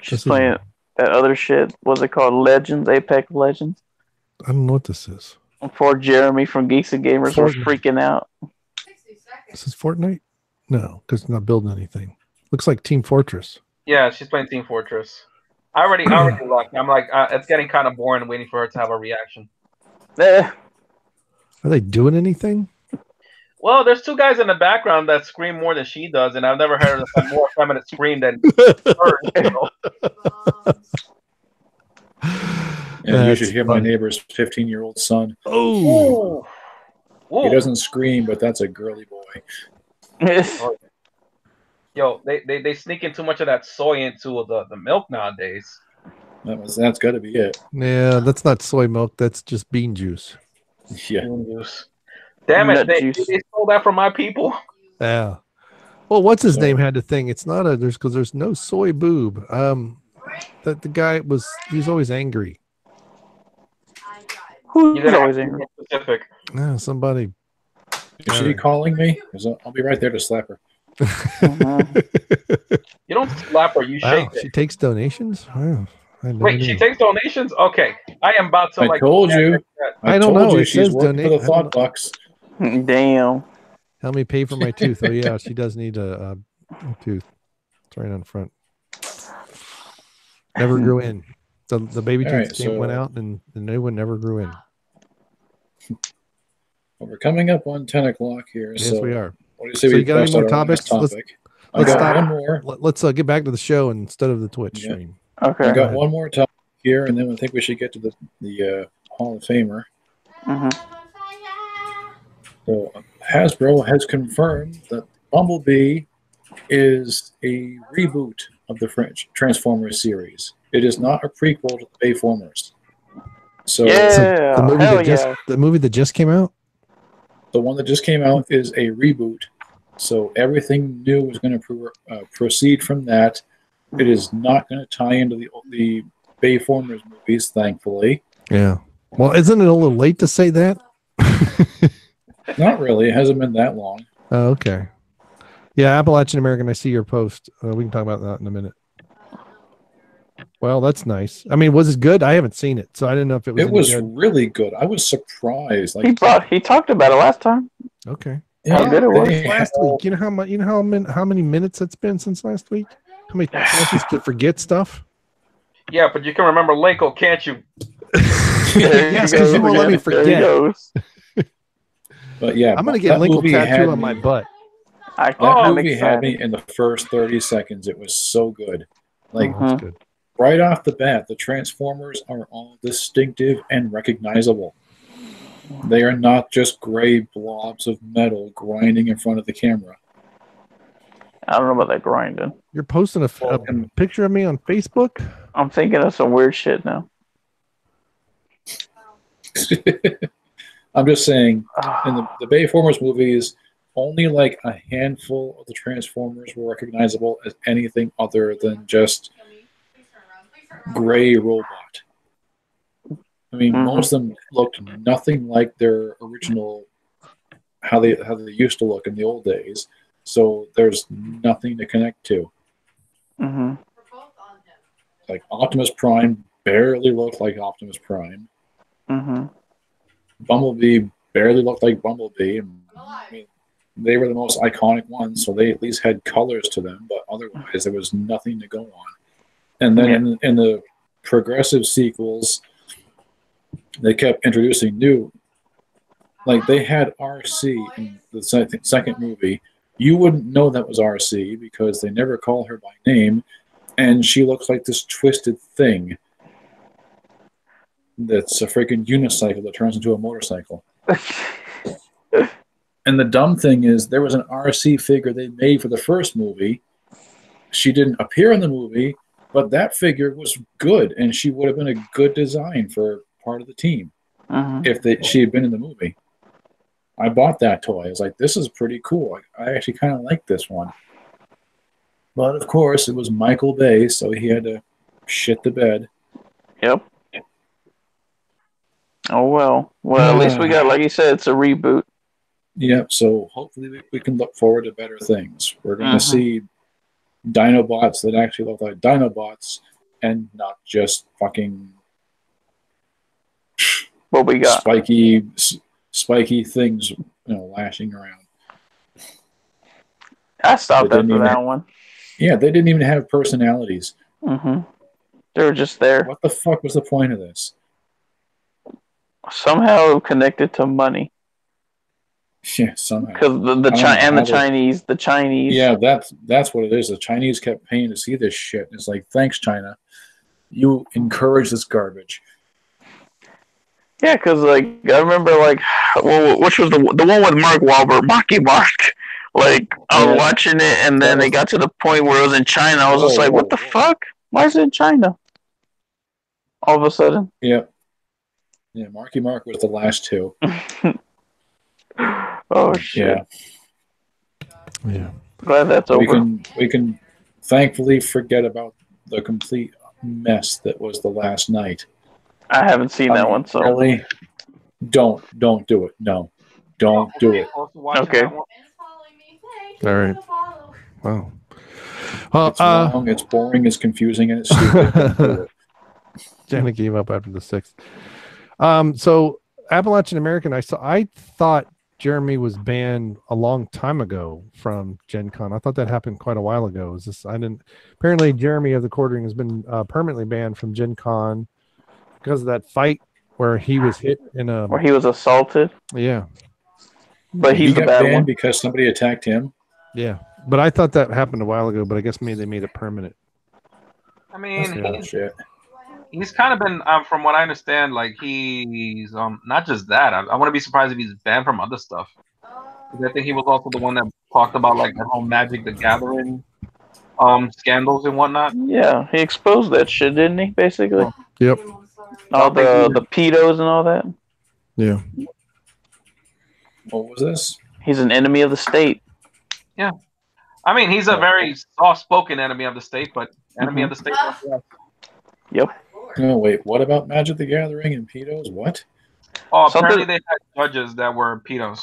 She's This is- playing that other shit. What's it called? Legends, Apex Legends. I don't know what this is. Before Jeremy from Geeks and Gamers was Fortnite. freaking out. This is Fortnite? No, because it's not building anything. Looks like Team Fortress. Yeah, she's playing Team Fortress. I already looked. I'm like, it's getting kind of boring waiting for her to have a reaction. Eh, Are they doing anything? Well, there's two guys in the background that scream more than she does, and I've never heard a more feminine scream than her. So. Yeah, you That's should hear my funny. neighbor's 15-year-old son. Oh, Ooh. He doesn't scream, but that's a girly boy. Yo, they sneak in too much of that soy into the milk nowadays. That's got to be it. yeah, that's not soy milk. That's just bean juice. Yeah. Bean juice. Damn it, Nut they juice. stole that from my people. Yeah. Well, what's his So- name had the thing? It's not a because there's no soy boob. That the guy he's always angry. Who's You gotta always be angry? more specific. Yeah, somebody. Is she calling me? 'Cause I'll be right there to slap her. You don't slap her, you Wow, shake she it. takes donations. Wow, I never Wait, knew. she takes donations? Okay. I am about to I like told you. I don't told know. you It she's says working donate. for I the don't thought bucks. Damn. Help me pay for my tooth. Oh yeah, she does need a tooth. It's right on the front. Never grew in. The baby All tooth right, came- went so- out, and the new one never grew in. Well, we're coming up on 10 o'clock here. Yes, so we are. What do you say So we you got any bust more out our last topics? topic? I let's got stop. one more. Let's get back to the show instead of the Twitch Yeah. stream. Okay. I got ahead. one more topic here, and then I think we should get to the Hall of Famer. Mm-hmm. So Hasbro has confirmed that Bumblebee is a reboot of the French Transformers series. It is not a prequel to the Bayformers. So Yeah, the movie that just came out. the one that just came out is a reboot. So everything new is going to proceed from that. It is not going to tie into the Bayformers movies, thankfully. Yeah. Well, isn't it a little late to say that? Not really. It hasn't been that long. Oh, okay. Yeah, Appalachian American. I see your post. We can talk about that in a minute. Well, that's nice. I mean, was it good? I haven't seen it, so I didn't know if it was. It was good. really good. I was surprised. Like he talked about it last time. Okay. How good it was. Last week. You know how many minutes it's been since last week? How many chances to forget stuff? Yeah, but you can remember Lenko, can't you? Yes, because you won't let me forget. But yeah, I'm gonna get Lincoln tattoo on my butt. That movie had me in the first 30 seconds. It was so good. Like that's good. Right off the bat, the Transformers are all distinctive and recognizable. They are not just gray blobs of metal grinding in front of the camera. I don't know about that grinding. You're posting a picture of me on Facebook? I'm thinking of some weird shit now. I'm just saying, in the Bayformers movies, only like a handful of the Transformers were recognizable as anything other than just gray robot. I mean, most of them looked nothing like their original, how they used to look in the old days. So there's nothing to connect to. Like Optimus Prime barely looked like Optimus Prime. Bumblebee barely looked like Bumblebee. I mean, they were the most iconic ones, so they at least had colors to them. But otherwise, there was nothing to go on. And then in the progressive sequels, they kept introducing new. Like they had RC in the second movie. You wouldn't know that was RC because they never call her by name, and she looks like this twisted thing that's a freaking unicycle that turns into a motorcycle. And the dumb thing is, there was an RC figure they made for the first movie. She didn't appear in the movie, but that figure was good, and she would have been a good design for part of the team if she had been in the movie. I bought that toy. I was like, this is pretty cool. I actually kind of like this one. But, of course, it was Michael Bay, so he had to shit the bed. Yep. Oh, well. Well, at least we got, like you said, it's a reboot. Yep, so hopefully we can look forward to better things. We're going to see Dinobots that actually look like Dinobots and not just fucking what we got. Spiky things, lashing around. I stopped after that one. Yeah, they didn't even have personalities. They were just there. What the fuck was the point of this? Somehow connected to money. Yeah, somehow. Because the Chinese. Yeah, that's what it is. The Chinese kept paying to see this shit. It's like, thanks, China. You encourage this garbage. Yeah, because I remember which was the one with Mark Wahlberg, Marky Mark. I was watching it, and then it got to the point where it was in China. I was just like, what the fuck? Why is it in China? All of a sudden. Yeah. Yeah, Marky Mark was the last two. Oh shit! Yeah. Glad that's over. We can thankfully forget about the complete mess that was the last night. I haven't seen that one, so really, don't do it. No, don't do it. Okay. All right. Wow. Well, it's long, it's boring, it's confusing, and it's stupid. Janet gave up after the 6th. So Appalachian American, I thought Jeremy was banned a long time ago from Gen Con. I thought that happened quite a while ago. Apparently Jeremy of the Quartering has been permanently banned from Gen Con because of that fight where he was hit where he was assaulted. Yeah. But he got banned because somebody attacked him. Yeah. But I thought that happened a while ago, but I guess maybe they made it permanent. I mean, he's kind of been, from what I understand, he's not just that. I wouldn't be surprised if he's banned from other stuff. I think he was also the one that talked about the whole Magic the Gathering scandals and whatnot. Yeah, he exposed that shit, didn't he? Basically. Yep. All the pedos and all that. Yeah. What was this? He's an enemy of the state. Yeah. I mean, he's a very soft-spoken enemy of the state, but enemy of the state. Yep. Oh, wait. What about Magic the Gathering and pedos? What? Oh, apparently they had judges that were pedos.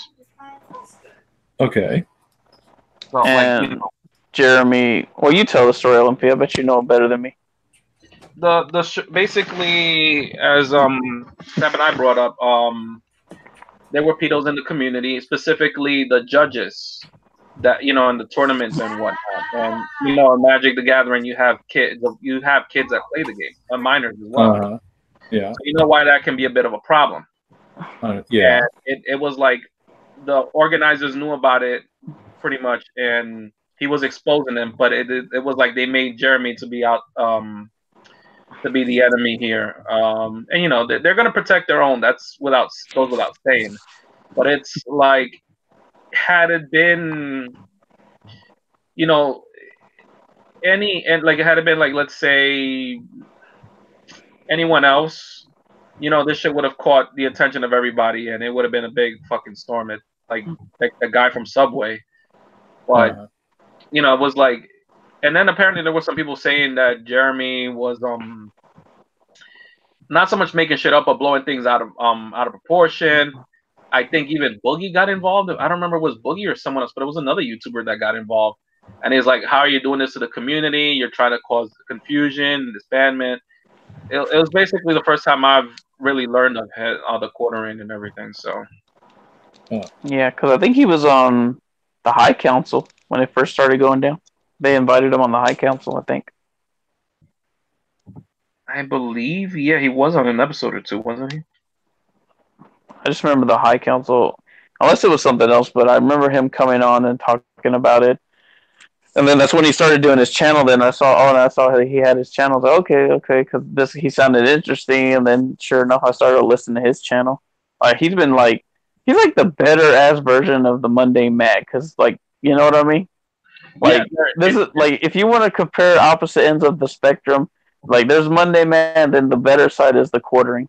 Okay. So, And like, you know, Jeremy, well, you tell the story, Olympia. I bet you know it better than me. Basically, as Sam and I brought up, there were pedos in the community, specifically the judges that in the tournaments and whatnot. And in Magic the Gathering, you have kids that play the game, minors as well. Yeah. So you know why that can be a bit of a problem. Yeah. And it was like the organizers knew about it pretty much, and he was exposing them. But it was like they made Jeremy to be out to be the enemy here. And they're gonna protect their own. That's goes without saying. But it's like, had it been, had it been like, let's say, anyone else, this shit would have caught the attention of everybody, and it would have been a big fucking storm. It like the guy from Subway, but it was like, and then apparently there were some people saying that Jeremy was not so much making shit up, but blowing things out of proportion. I think even Boogie got involved. I don't remember if it was Boogie or someone else, but it was another YouTuber that got involved. And he's like, "How are you doing this to the community? You're trying to cause confusion, disbandment." It was basically the first time I've really learned of the quartering and everything. So, yeah, because I think he was on the High Council when it first started going down. They invited him on the High Council, I think. I believe, yeah, he was on an episode or two, wasn't he? I just remember the High Council, unless it was something else, but I remember him coming on and talking about it. And then that's when he started doing his channel. Then I saw he had his channel. I was like, okay, because he sounded interesting. And then sure enough, I started listening to his channel. He's like the better ass version of the Monday Mac, because you know what I mean. Like this is like, if you want to compare opposite ends of the spectrum, like there's Monday Man, then the better side is the quartering.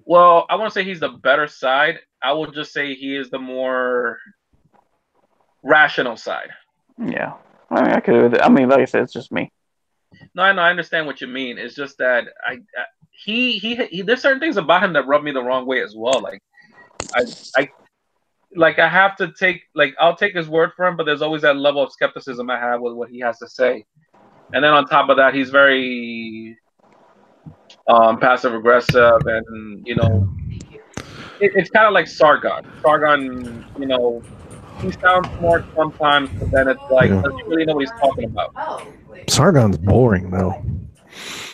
Well, I won't say he's the better side. I will just say he is the more rational side. Yeah, I mean, I could. I mean, like I said, it's just me. No, I understand what you mean. It's just that he there's certain things about him that rub me the wrong way as well. Like I have to take, I'll take his word for him, but there's always that level of skepticism I have with what he has to say. And then on top of that, he's very passive aggressive, and it's kind of like Sargon. Sargon, he sounds smart sometimes, but then it's like, does he really know what he's talking about? Sargon's boring though.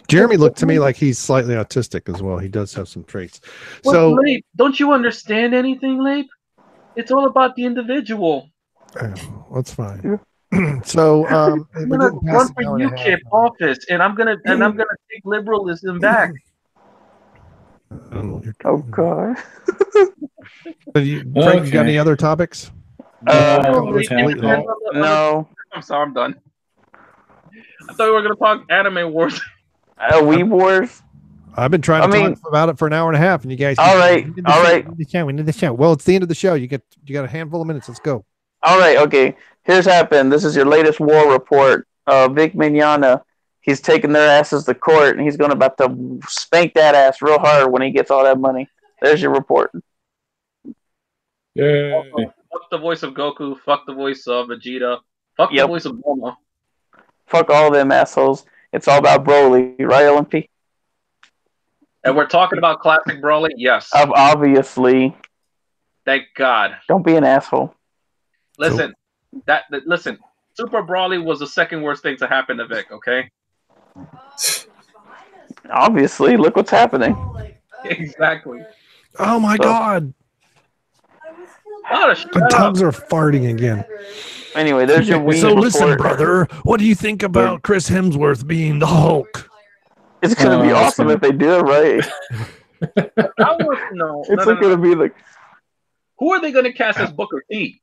Jeremy looked to me like he's slightly autistic as well. He does have some traits. Well, so, Lape, don't you understand anything, Lape? It's all about the individual. That's fine. So I'm gonna run for UKIP office, and I'm gonna take liberalism back. Oh God! Frank, you got any other topics? No. I'm sorry, I'm done. I thought we were gonna talk Anime Wars. Weeb Wars. I've been trying to talk about it for an hour and a half, and you guys. All right. We need the show. Well, it's the end of the show. You got a handful of minutes. Let's go. All right. Okay. Here's happened. This is your latest war report. Vic Mignogna, he's taking their asses to court, and he's going about to spank that ass real hard when he gets all that money. There's your report. Yay. Fuck the voice of Goku. Fuck the voice of Vegeta. Fuck the voice of Bulma. Fuck all them assholes. It's all about Broly, right, Olympy? And we're talking about classic Broly? Yes. Obviously. Thank God. Don't be an asshole. Listen, listen. Super Broly was the second worst thing to happen to Vic, okay? Obviously. Look what's happening. Exactly. Oh my God. The tugs are farting again. Anyway, there's your Weeb So listen, report. brother, what do you think about Chris Hemsworth being the Hulk? It's gonna be awesome if they do it right. I want to know. It's gonna be like, who are they gonna cast as Booker T?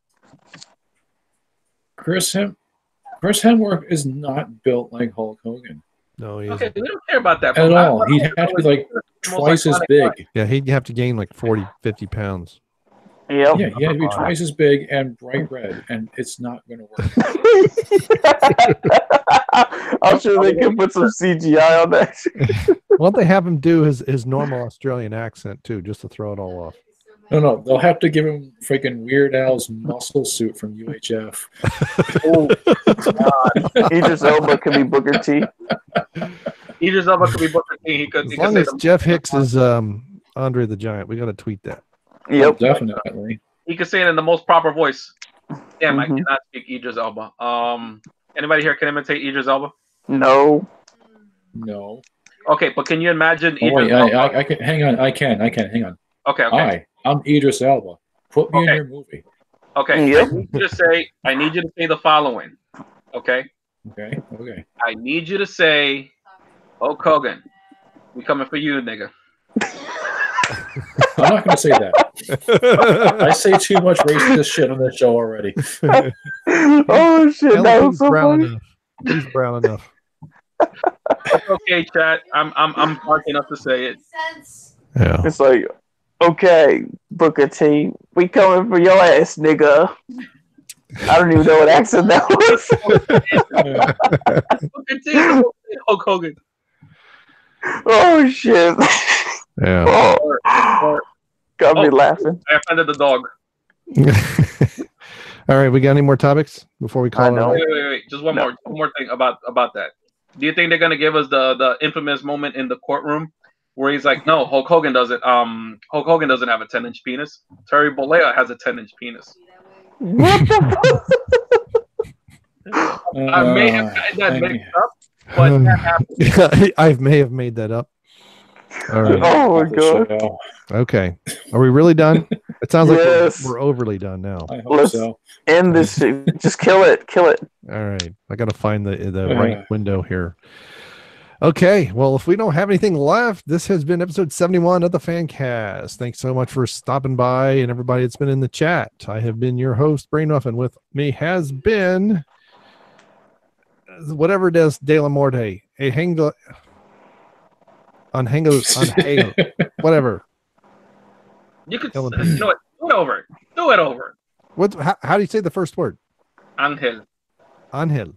Chris Hemsworth is not built like Hulk Hogan. No, he Okay, isn't. we don't care about that. At but all. I- He'd have to be like Most twice as iconic big. line. Yeah, he'd have to gain like 40, 50 pounds. Yep. Yeah, he had to be twice as big and bright red, and it's not going to work. I'm sure they can put some CGI on that. Why don't they have him do his normal Australian accent too, just to throw it all off? No, they'll have to give him freaking Weird Al's muscle suit from UHF. Idris Elba could be Booker T. Idris Elba could be Booker T. He could As say long as the- Jeff Hicks is Andre the Giant, we got to tweet that. Yep. Definitely. he could say it in the most proper voice. Damn, I Mhm. cannot speak Idris Elba. Anybody here can imitate Idris Elba? No. No. Okay, but can you imagine Oh, Idris wait, Elba? I can. Hang on. I can. Hang on. Okay. I'm Idris Elba. Put me in Okay. your movie. Okay. Yep. I need you to say the following. Okay. Okay. I need you to say, Hulk Hogan, we coming for you, nigga. I'm not going to say that. I say too much racist shit on this show already. Oh shit, Tell that him was he's so brown funny. enough. He's brown enough. It's okay, chat. I'm smart enough to say it. Sense. Yeah. It's like, okay, Booker T, we coming for your ass, nigga. I don't even know what accent that was. Booker T, Hulk Hogan. Oh shit. Yeah. Oh, got me laughing. I offended the dog. All right, we got any more topics before we I call it? know. a night? Wait. Just one No. more thing about that. Do you think they're gonna give us the infamous moment in the courtroom where he's like, no, Hulk Hogan doesn't. Hulk Hogan doesn't have a 10-inch penis. Terry Bollea has a 10-inch penis. What the fuck? I may have gotten that mixed up, but that happened. I may have made that up. All right. Oh my god. Okay. Are we really done? It sounds like Yes. we're overly done now. I hope Let's- so. End this shit. Just kill it. Kill it. All right. I got to find the right window here. Okay. Well, if we don't have anything left, this has been episode 71 of the Fancast. Thanks so much for stopping by and everybody that's been in the chat. I have been your host, Brainmuffin. With me has been whatever it is, De La Morte. A Hango. Unhango. Whatever. You could, Kill you know what? Do it over. How do you say the first word? Angel. Angel.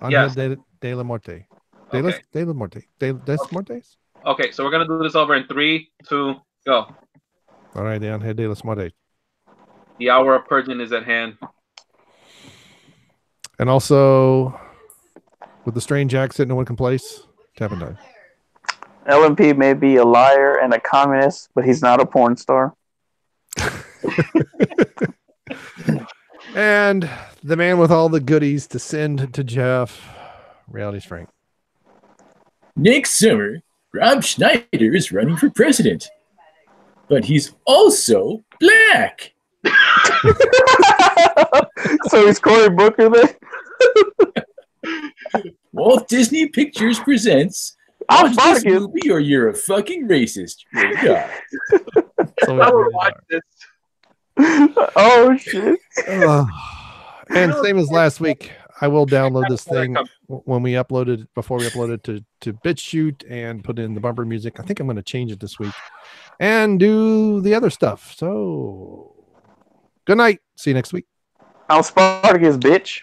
Yes. De La Morte. Okay. De La Morte. De las Mortes? Okay, so we're gonna do this over in 3, 2, go. All right, the Angel de las Mortes. The hour of purging is at hand. And also, with the strange accent no one can place, TapAndDie. LMP may be a liar and a communist, but he's not a porn star. And the man with all the goodies to send to Jeff, Reality's Frank. Next summer, Rob Schneider is running for president, but he's also black. So he's Cory Booker then? Walt Disney Pictures presents I'm Watch this Spartacus. movie or you're a fucking racist. Rated R. So I would watch this. Oh shit. and same as last week, I will download this thing when we upload it, before we upload it to BitChute and put in the bumper music. I think I'm going to change it this week and do the other stuff. So good night. See you next week. I'm Spartacus, bitch.